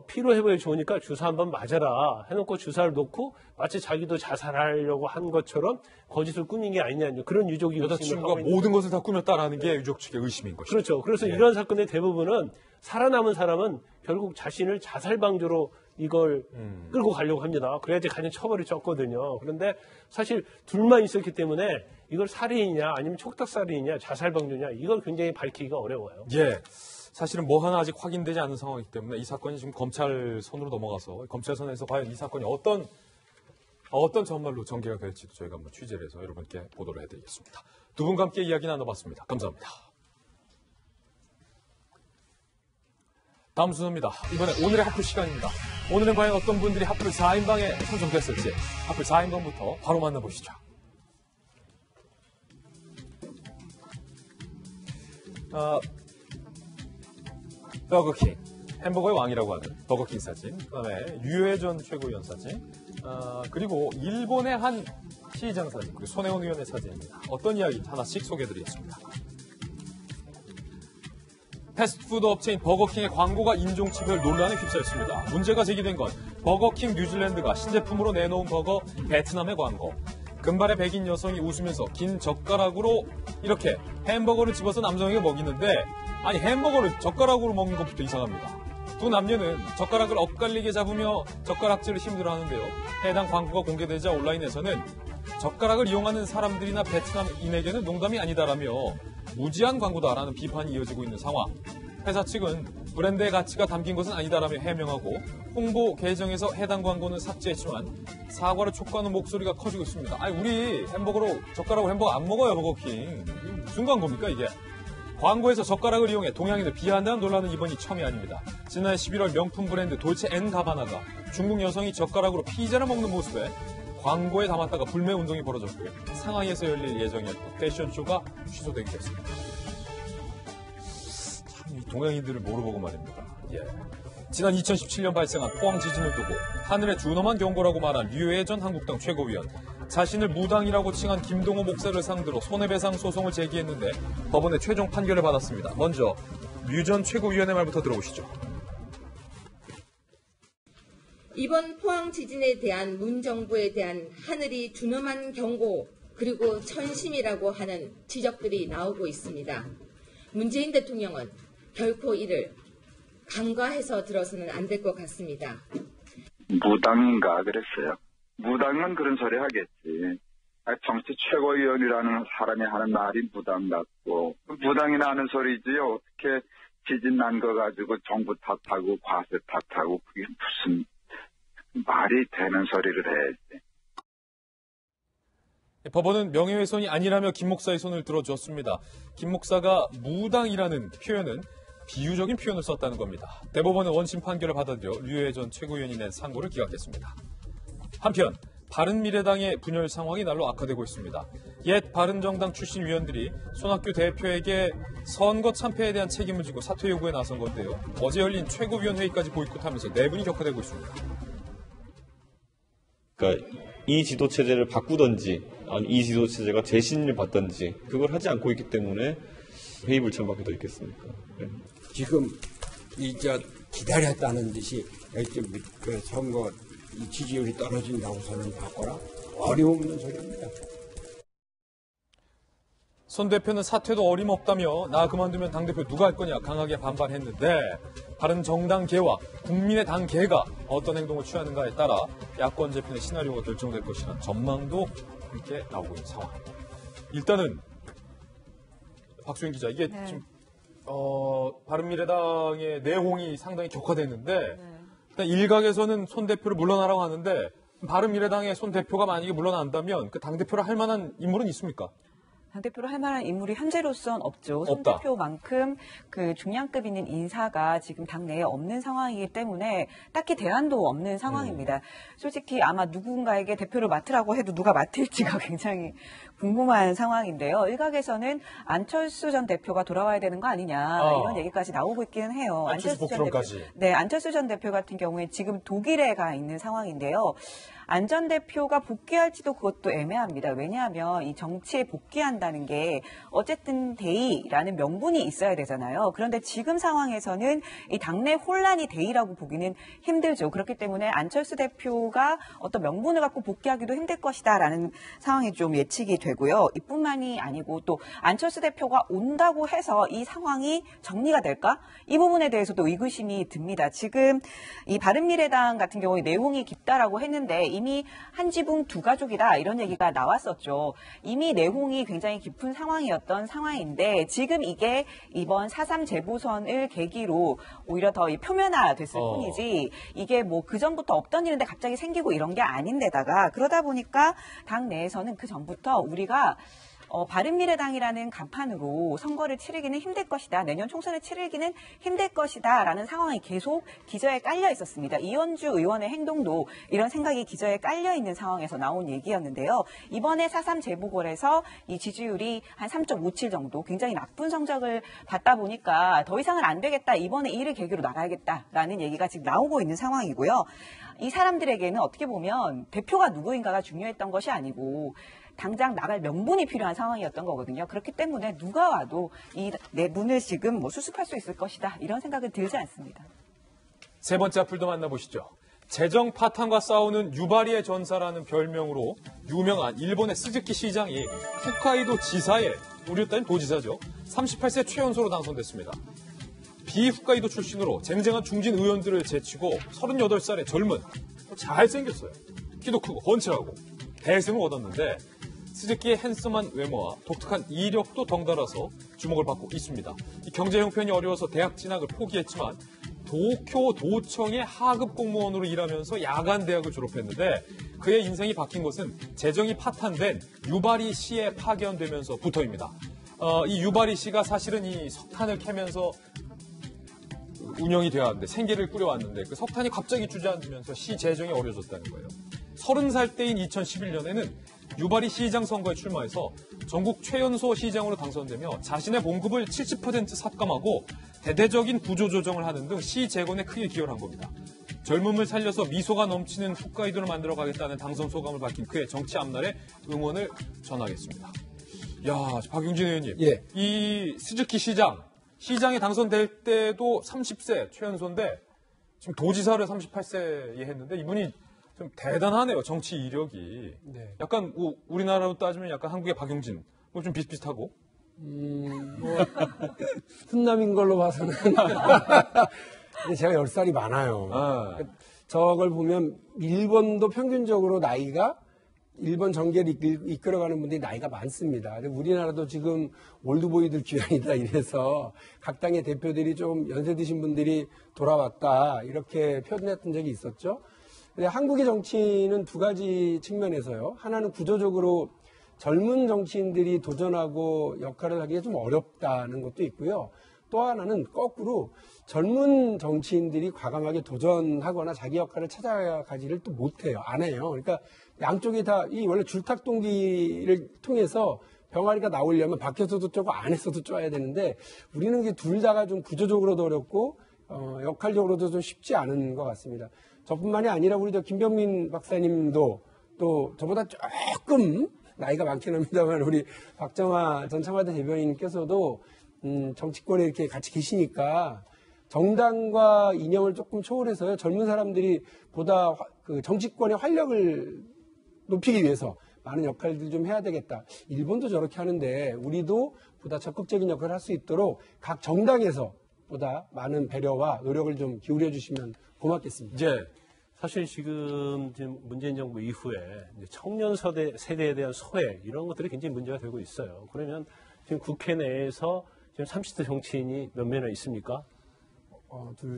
S8: 피로회복에 좋으니까 주사 한번 맞아라 해놓고 주사를 놓고 마치 자기도 자살하려고 한 것처럼 거짓을 꾸민 게 아니냐 그런 유족이
S1: 여자친구가 모든 것을 다 꾸몄다라는 게 유족 측의 의심인 것이죠.
S8: 그렇죠. 그래서 이러한 사건의 대부분은 살아남은 사람은 결국 자신을 자살 방조로 이걸 끌고 가려고 합니다. 그래야지 가장 처벌이 적거든요. 그런데 사실 둘만 있었기 때문에 이걸 살인이냐 아니면 촉탁살인이냐 자살방조냐 이걸 굉장히 밝히기가 어려워요.
S1: 예. 사실은 뭐 하나 아직 확인되지 않은 상황이기 때문에 이 사건이 지금 검찰 손으로 넘어가서 검찰 선에서 과연 이 사건이 어떤 전말로 전개가 될지도 저희가 한번 취재를 해서 여러분께 보도를 해드리겠습니다. 두 분과 함께 이야기 나눠봤습니다. 감사합니다. 다음 순서입니다. 이번에 오늘의 하플 시간입니다. 오늘은 과연 어떤 분들이 하플 4인방에 선정됐을지 하플 4인방부터 바로 만나보시죠. 버거킹, 햄버거의 왕이라고 하는 버거킹 사진, 그다음에 유해전 최고위원 사진, 그리고 일본의 한 시장 사진, 그리고 손혜원 의원의 사진입니다. 어떤 이야기 하나씩 소개해드리겠습니다. 패스트푸드 업체인 버거킹의 광고가 인종차별 논란에 휩싸였습니다. 문제가 제기된 건 버거킹 뉴질랜드가 신제품으로 내놓은 버거 베트남의 광고. 금발의 백인 여성이 웃으면서 긴 젓가락으로 이렇게 햄버거를 집어서 남성에게 먹이는데, 아니 햄버거를 젓가락으로 먹는 것부터 이상합니다. 두 남녀는 젓가락을 엇갈리게 잡으며 젓가락질을 힘들어하는데요. 해당 광고가 공개되자 온라인에서는 젓가락을 이용하는 사람들이나 베트남인에게는 농담이 아니다라며 무지한 광고다라는 비판이 이어지고 있는 상황. 회사 측은 브랜드의 가치가 담긴 것은 아니다라며 해명하고 홍보 계정에서 해당 광고는 삭제했지만 사과를 촉구하는 목소리가 커지고 있습니다. 아니 우리 젓가락으로 햄버거 안 먹어요, 버거킹. 무슨 광고입니까 이게? 광고에서 젓가락을 이용해 동양인을 비하한다는 논란은 이번이 처음이 아닙니다. 지난해 11월 명품 브랜드 돌체 앤 가바나가 중국 여성이 젓가락으로 피자를 먹는 모습에 광고에 담았다가 불매 운동이 벌어졌고요. 상하이에서 열릴 예정이었던 패션쇼가 취소되기도 했습니다. 참 이 동양인들을 모르보고 말입니다. 예. 지난 2017년 발생한 포항 지진을 두고 하늘의 준엄한 경고라고 말한 류혜전 한국당 최고위원. 자신을 무당이라고 칭한 김동호 목사를 상대로 손해배상 소송을 제기했는데 법원의 최종 판결을 받았습니다. 먼저 류 전 최고위원의 말부터 들어보시죠.
S11: 이번 포항 지진에 대한 문정부에 대한 하늘이 준엄한 경고 그리고 천심이라고 하는 지적들이 나오고 있습니다. 문재인 대통령은 결코 이를 간과해서 들어서는 안 될 것 같습니다.
S12: 무당인가 그랬어요. 무당은 그런 소리 하겠지. 정치 최고위원이라는 사람이 하는 말이 무당 같고, 무당이나 하는 소리지 어떻게 지진 난 거 가지고 정부 탓하고 과세 탓하고 그게 무슨 말이 되는 소리를 해야지.
S1: 법원은 명예훼손이 아니라며 김 목사의 손을 들어주었습니다. 김 목사가 무당이라는 표현은 비유적인 표현을 썼다는 겁니다. 대법원은 원심 판결을 받아들여 류혜 전 최고위원이 낸 상고를 기각했습니다. 한편 바른미래당의 분열 상황이 날로 악화되고 있습니다. 옛 바른정당 출신 위원들이 손학규 대표에게 선거 참패에 대한 책임을 지고 사퇴 요구에 나선 건데요. 어제 열린 최고위원 회의까지 보이콧하면서 내분이 격화되고 있습니다.
S13: 그러니까 이 지도체제를 바꾸든지 아니 이 지도체제가 재신을 받든지 그걸 하지 않고 있기 때문에 회의 불참밖에 더 있겠습니까? 네.
S14: 지금 기다렸다는 듯이 그 선거 지지율이 떨어진다고서는 바꿔라? 어림없는 소리입니다.
S1: 손 대표는 사퇴도 어림없다며 나 그만두면 당대표 누가 할 거냐 강하게 반발했는데 바른정당계와 국민의당계가 어떤 행동을 취하는가에 따라 야권 재편의 시나리오가 결정될 것이라는 전망도 함께 나오고 있는 상황. 일단은 박수인 기자, 이게 지금 바른미래당의 내홍이 상당히 격화됐는데 일단 일각에서는 손 대표를 물러나라고 하는데 바른미래당의 손 대표가 만약에 물러난다면 그 당대표를 할 만한 인물은 있습니까?
S3: 당대표로 할 만한 인물이 현재로선 없죠. 손 대표만큼 그 중량급 있는 인사가 지금 당내에 없는 상황이기 때문에 딱히 대안도 없는 상황입니다. 솔직히 아마 누군가에게 대표를 맡으라고 해도 누가 맡을지가 굉장히 궁금한 상황인데요. 일각에서는 안철수 전 대표가 돌아와야 되는 거 아니냐 이런 얘기까지 나오고 있기는 해요.
S1: 안철수 복수론까지.
S3: 네, 안철수 전 대표 같은 경우에 지금 독일에 가 있는 상황인데요. 안 전 대표가 복귀할지도 그것도 애매합니다. 왜냐하면 이 정치에 복귀한다는 게 어쨌든 대의라는 명분이 있어야 되잖아요. 그런데 지금 상황에서는 이 당내 혼란이 대의라고 보기는 힘들죠. 그렇기 때문에 안철수 대표가 어떤 명분을 갖고 복귀하기도 힘들 것이다라는 상황이 좀 예측이 되고요. 이뿐만이 아니고 또 안철수 대표가 온다고 해서 이 상황이 정리가 될까? 이 부분에 대해서도 의구심이 듭니다. 지금 이 바른미래당 같은 경우에 내홍이 깊다라고 했는데 이미 한 지붕 두 가족이다 이런 얘기가 나왔었죠. 이미 내홍이 굉장히 깊은 상황이었던 상황인데 지금 이게 이번 4.3 재보선을 계기로 오히려 더 표면화됐을 뿐이지 이게 뭐 그전부터 없던 일인데 갑자기 생기고 이런 게 아닌데다가 그러다 보니까 당 내에서는 그 전부터 우리가 바른미래당이라는 간판으로 선거를 치르기는 힘들 것이다. 내년 총선을 치르기는 힘들 것이다. 라는 상황이 계속 기저에 깔려 있었습니다. 이현주 의원의 행동도 이런 생각이 기저에 깔려 있는 상황에서 나온 얘기였는데요. 이번에 4.3 재보궐에서 이 지지율이 한 3.57 정도 굉장히 나쁜 성적을 받다 보니까 더 이상은 안 되겠다. 이번에 이를 계기로 나가야겠다라는 얘기가 지금 나오고 있는 상황이고요. 이 사람들에게는 어떻게 보면 대표가 누구인가가 중요했던 것이 아니고 당장 나갈 명분이 필요한 상황이었던 거거든요. 그렇기 때문에 누가 와도 이 내분을 지금 수습할 수 있을 것이다. 이런 생각은 들지 않습니다.
S1: 세 번째 악플도 만나보시죠. 재정 파탄과 싸우는 유바리의 전사라는 별명으로 유명한 일본의 스즈키 시장이 홋카이도 지사에, 우리 따윈 도지사죠. 38세 최연소로 당선됐습니다. 비홋카이도 출신으로 쟁쟁한 중진 의원들을 제치고 38살의 젊은, 잘생겼어요. 키도 크고 훤칠하고 대승을 얻었는데 스즈키의 핸섬한 외모와 독특한 이력도 덩달아서 주목을 받고 있습니다. 이 경제 형편이 어려워서 대학 진학을 포기했지만 도쿄 도청의 하급 공무원으로 일하면서 야간 대학을 졸업했는데 그의 인생이 바뀐 것은 재정이 파탄된 유바리 씨에 파견되면서부터입니다. 이 유바리 씨가 사실은 이 석탄을 캐면서 운영이 되었는데 생계를 꾸려왔는데 그 석탄이 갑자기 주저앉으면서 시 재정이 어려졌다는 거예요. 30살 때인 2011년에는 유바리 시장 선거에 출마해서 전국 최연소 시장으로 당선되며 자신의 봉급을 70% 삭감하고 대대적인 구조조정을 하는 등 시 재건에 크게 기여를 한 겁니다. 젊음을 살려서 미소가 넘치는 홋카이도를 만들어가겠다는 당선 소감을 밝힌 그의 정치 앞날에 응원을 전하겠습니다. 야, 박용진 의원님.
S4: 예.
S1: 이 스즈키 시장에 당선될 때도 30세 최연소인데 지금 도지사를 38세에 했는데 이분이 좀 대단하네요. 정치 이력이.
S4: 네.
S1: 약간 우리나라로 따지면 약간 한국의 박용진 뭐 좀 비슷비슷하고.
S4: 훈남인 걸로 봐서는 근데 제가 10살이 많아요. 저걸 보면 일본도 평균적으로 나이가 일본 정계를 이끌어가는 분들이 나이가 많습니다. 근데 우리나라도 지금 올드보이들 귀환이다 이래서 각 당의 대표들이 좀 연세 드신 분들이 돌아왔다 이렇게 표현했던 적이 있었죠. 근데 한국의 정치는 두 가지 측면에서요. 하나는 구조적으로 젊은 정치인들이 도전하고 역할을 하기가 좀 어렵다는 것도 있고요. 또 하나는 거꾸로 젊은 정치인들이 과감하게 도전하거나 자기 역할을 찾아가지를 또 못해요. 안 해요. 그러니까 양쪽이 다 이 원래 줄탁동기를 통해서 병아리가 나오려면 밖에서도 쪼고 안에서도 쪼아야 되는데 우리는 이게 둘 다가 좀 구조적으로도 어렵고 역할적으로도 좀 쉽지 않은 것 같습니다. 저뿐만이 아니라 우리 김병민 박사님도 또 저보다 조금 나이가 많긴 합니다만 우리 박정화 전 청와대 대변인께서도 정치권에 이렇게 같이 계시니까 정당과 이념을 조금 초월해서요. 젊은 사람들이 보다 그 정치권의 활력을 높이기 위해서 많은 역할들을 좀 해야 되겠다. 일본도 저렇게 하는데 우리도 보다 적극적인 역할을 할 수 있도록 각 정당에서 보다 많은 배려와 노력을 좀 기울여 주시면 고맙겠습니다.
S8: 이제 사실 지금 문재인 정부 이후에 청년 세대에 대한 소외 이런 것들이 굉장히 문제가 되고 있어요. 그러면 지금 국회 내에서 지금 30대 정치인이 몇 명이나 있습니까?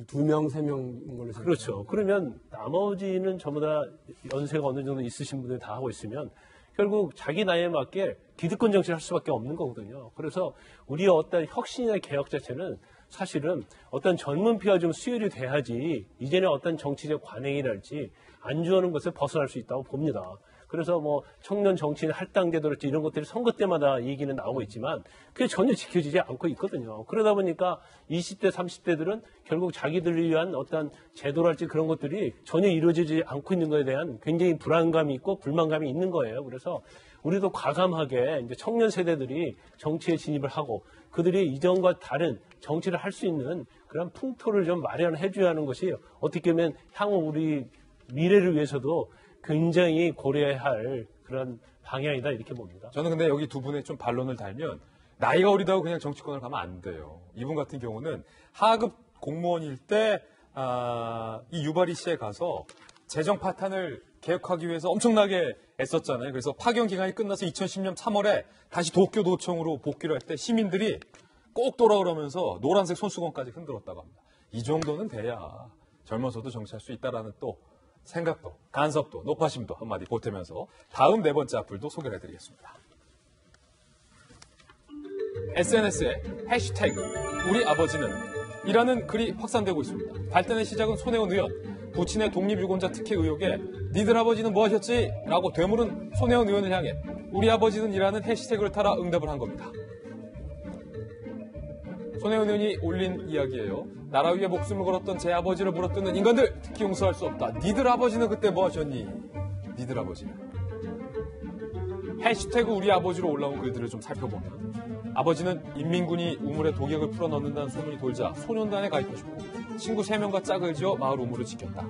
S4: 두 명, 세 명인 걸로 생각합니다.
S8: 그렇죠. 그러면 나머지는 전부 다 연세가 어느 정도 있으신 분들이 다 하고 있으면 결국 자기 나이에 맞게 기득권 정치를 할 수밖에 없는 거거든요. 그래서 우리의 어떤 혁신이나 개혁 자체는 사실은 어떤 젊은 피가 좀 수혈이 돼야지 이제는 어떤 정치적 관행이랄지 안주하는 것을 벗어날 수 있다고 봅니다. 그래서 뭐 청년 정치인 할당제도랄지 이런 것들이 선거 때마다 얘기는 나오고 있지만 그게 전혀 지켜지지 않고 있거든요. 그러다 보니까 20대, 30대들은 결국 자기들을 위한 어떤 제도랄지 그런 것들이 전혀 이루어지지 않고 있는 것에 대한 굉장히 불안감이 있고 불만감이 있는 거예요. 그래서 우리도 과감하게 이제 청년 세대들이 정치에 진입을 하고 그들이 이전과 다른 정치를 할 수 있는 그런 풍토를 좀 마련해 줘야 하는 것이 어떻게 보면 향후 우리 미래를 위해서도 굉장히 고려해야 할 그런 방향이다 이렇게 봅니다.
S1: 저는 근데 여기 두 분의 좀 반론을 달면 나이가 어리다고 그냥 정치권을 가면 안 돼요. 이분 같은 경우는 하급 공무원일 때 이 유바리 씨에 가서 재정 파탄을 개혁하기 위해서 엄청나게 애썼잖아요. 그래서 파견 기간이 끝나서 2010년 3월에 다시 도쿄도청으로 복귀를 할 때 시민들이 꼭 돌아오면서 노란색 손수건까지 흔들었다고 합니다. 이 정도는 돼야 젊어서도 정치할 수 있다라는 또 생각도, 간섭도, 높아심도 한마디 보태면서 다음 네 번째 악플도 소개를 해드리겠습니다. SNS에 해시태그 우리 아버지는 이라는 글이 확산되고 있습니다. 발단의 시작은 손혜원 의원, 부친의 독립유권자 특혜 의혹에 니들 아버지는 뭐 하셨지? 라고 되물은 손혜원 의원을 향해 우리 아버지는 이라는 해시태그를 따라 응답을 한 겁니다. 손혜원 의원이 올린 이야기예요. 나라 위에 목숨을 걸었던 제 아버지를 물어뜯는 인간들 특히 용서할 수 없다. 니들 아버지는 그때 뭐 하셨니? 니들 아버지는. 해시태그 우리 아버지로 올라온 글들을 좀 살펴보면 아버지는 인민군이 우물에 독약을 풀어넣는다는 소문이 돌자 소년단에 가입하셨고 친구 3명과 짝을 지어 마을 우물을 지켰다.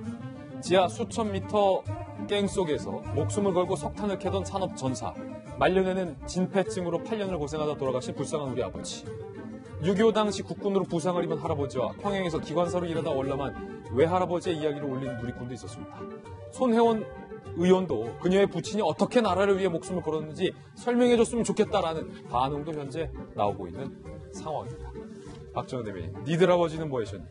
S1: 지하 수천 미터 갱 속에서 목숨을 걸고 석탄을 캐던 산업 전사, 말년에는 진폐증으로 8년을 고생하다 돌아가신 불쌍한 우리 아버지, 6.25 당시 국군으로 부상을 입은 할아버지와 평양에서 기관사로 일하다 월남한 외할아버지의 이야기를 올린 누리꾼도 있었습니다. 손혜원 의원도 그녀의 부친이 어떻게 나라를 위해 목숨을 걸었는지 설명해줬으면 좋겠다라는 반응도 현재 나오고 있는 상황입니다. 박정현 대변인, 니들 아버지는 뭐 하셨니?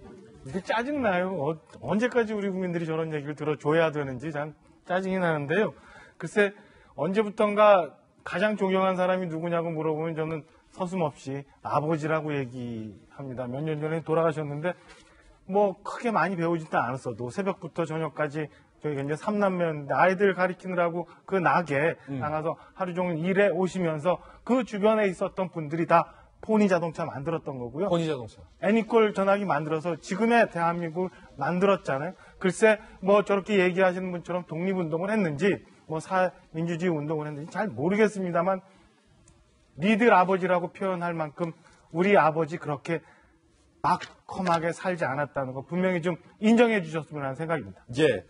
S2: 이게 짜증나요. 언제까지 우리 국민들이 저런 얘기를 들어줘야 되는지 참 짜증이 나는데요. 글쎄 언제부턴가 가장 존경한 사람이 누구냐고 물어보면 저는 서슴없이 아버지라고 얘기합니다. 몇 년 전에 돌아가셨는데 뭐 크게 많이 배우지도 않았어도 새벽부터 저녁까지 저희가 이제 3남매였는데 아이들 가리키느라고 그 낙에 나가서 하루 종일 일해 오시면서 그 주변에 있었던 분들이 다 포니 자동차 만들었던 거고요.
S1: 포니 자동차.
S2: 애니콜 전화기 만들어서 지금의 대한민국을 만들었잖아요. 글쎄 뭐 저렇게 얘기하시는 분처럼 독립운동을 했는지 뭐 민주주의 운동을 했는지 잘 모르겠습니다만 니들 아버지라고 표현할 만큼 우리 아버지 그렇게 막험하게 살지 않았다는 거 분명히 좀 인정해 주셨으면 하는 생각입니다.
S1: 예,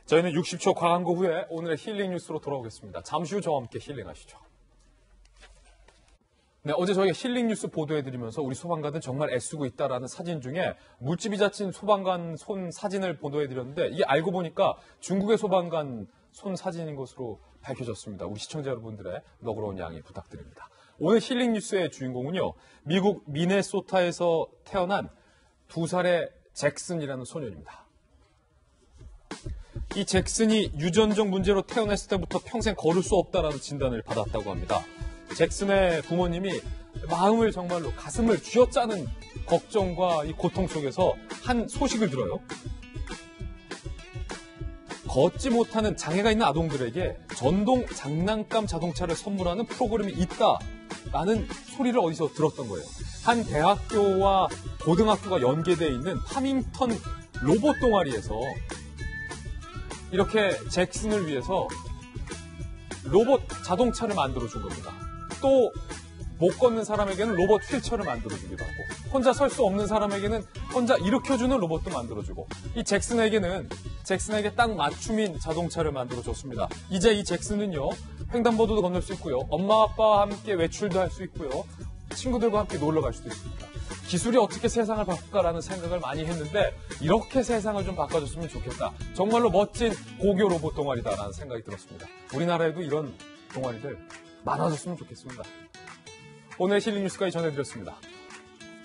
S1: 저희는 60초 광고 후에 오늘의 힐링 뉴스로 돌아오겠습니다. 잠시 후 저와 함께 힐링하시죠. 네, 어제 저희가 힐링 뉴스 보도해드리면서 우리 소방관은 정말 애쓰고 있다라는 사진 중에 물집이 잦은 소방관 손 사진을 보도해드렸는데 이게 알고 보니까 중국의 소방관 손 사진인 것으로 밝혀졌습니다. 우리 시청자 여러분들의 너그러운 양해 부탁드립니다. 오늘 힐링 뉴스의 주인공은요, 미국 미네소타에서 태어난 2살의 잭슨이라는 소년입니다. 이 잭슨이 유전적 문제로 태어났을 때부터 평생 걸을 수 없다라는 진단을 받았다고 합니다. 잭슨의 부모님이 마음을 정말로 가슴을 쥐어짜는 걱정과 이 고통 속에서 한 소식을 들어요. 걷지 못하는 장애가 있는 아동들에게 전동 장난감 자동차를 선물하는 프로그램이 있다라는 소리를 어디서 들었던 거예요. 한 대학교와 고등학교가 연계되어 있는 파밍턴 로봇 동아리에서 이렇게 잭슨을 위해서 로봇 자동차를 만들어준 겁니다. 또 못 걷는 사람에게는 로봇 휠체어를 만들어주기도 하고 혼자 설 수 없는 사람에게는 혼자 일으켜주는 로봇도 만들어주고 이 잭슨에게 딱 맞춤인 자동차를 만들어줬습니다. 이제 이 잭슨은요, 횡단보도도 건널 수 있고요, 엄마 아빠와 함께 외출도 할 수 있고요, 친구들과 함께 놀러 갈 수도 있습니다. 기술이 어떻게 세상을 바꿀까라는 생각을 많이 했는데 이렇게 세상을 좀 바꿔줬으면 좋겠다. 정말로 멋진 고교 로봇 동아리다라는 생각이 들었습니다. 우리나라에도 이런 동아리들 많아졌으면 좋겠습니다. 오늘 힐링 뉴스까지 전해드렸습니다.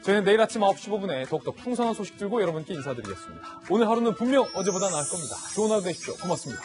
S1: 저희는 내일 아침 9시 5분에 더욱더 풍성한 소식 들고 여러분께 인사드리겠습니다. 오늘 하루는 분명 어제보다 나을 겁니다. 좋은 하루 되십시오. 고맙습니다.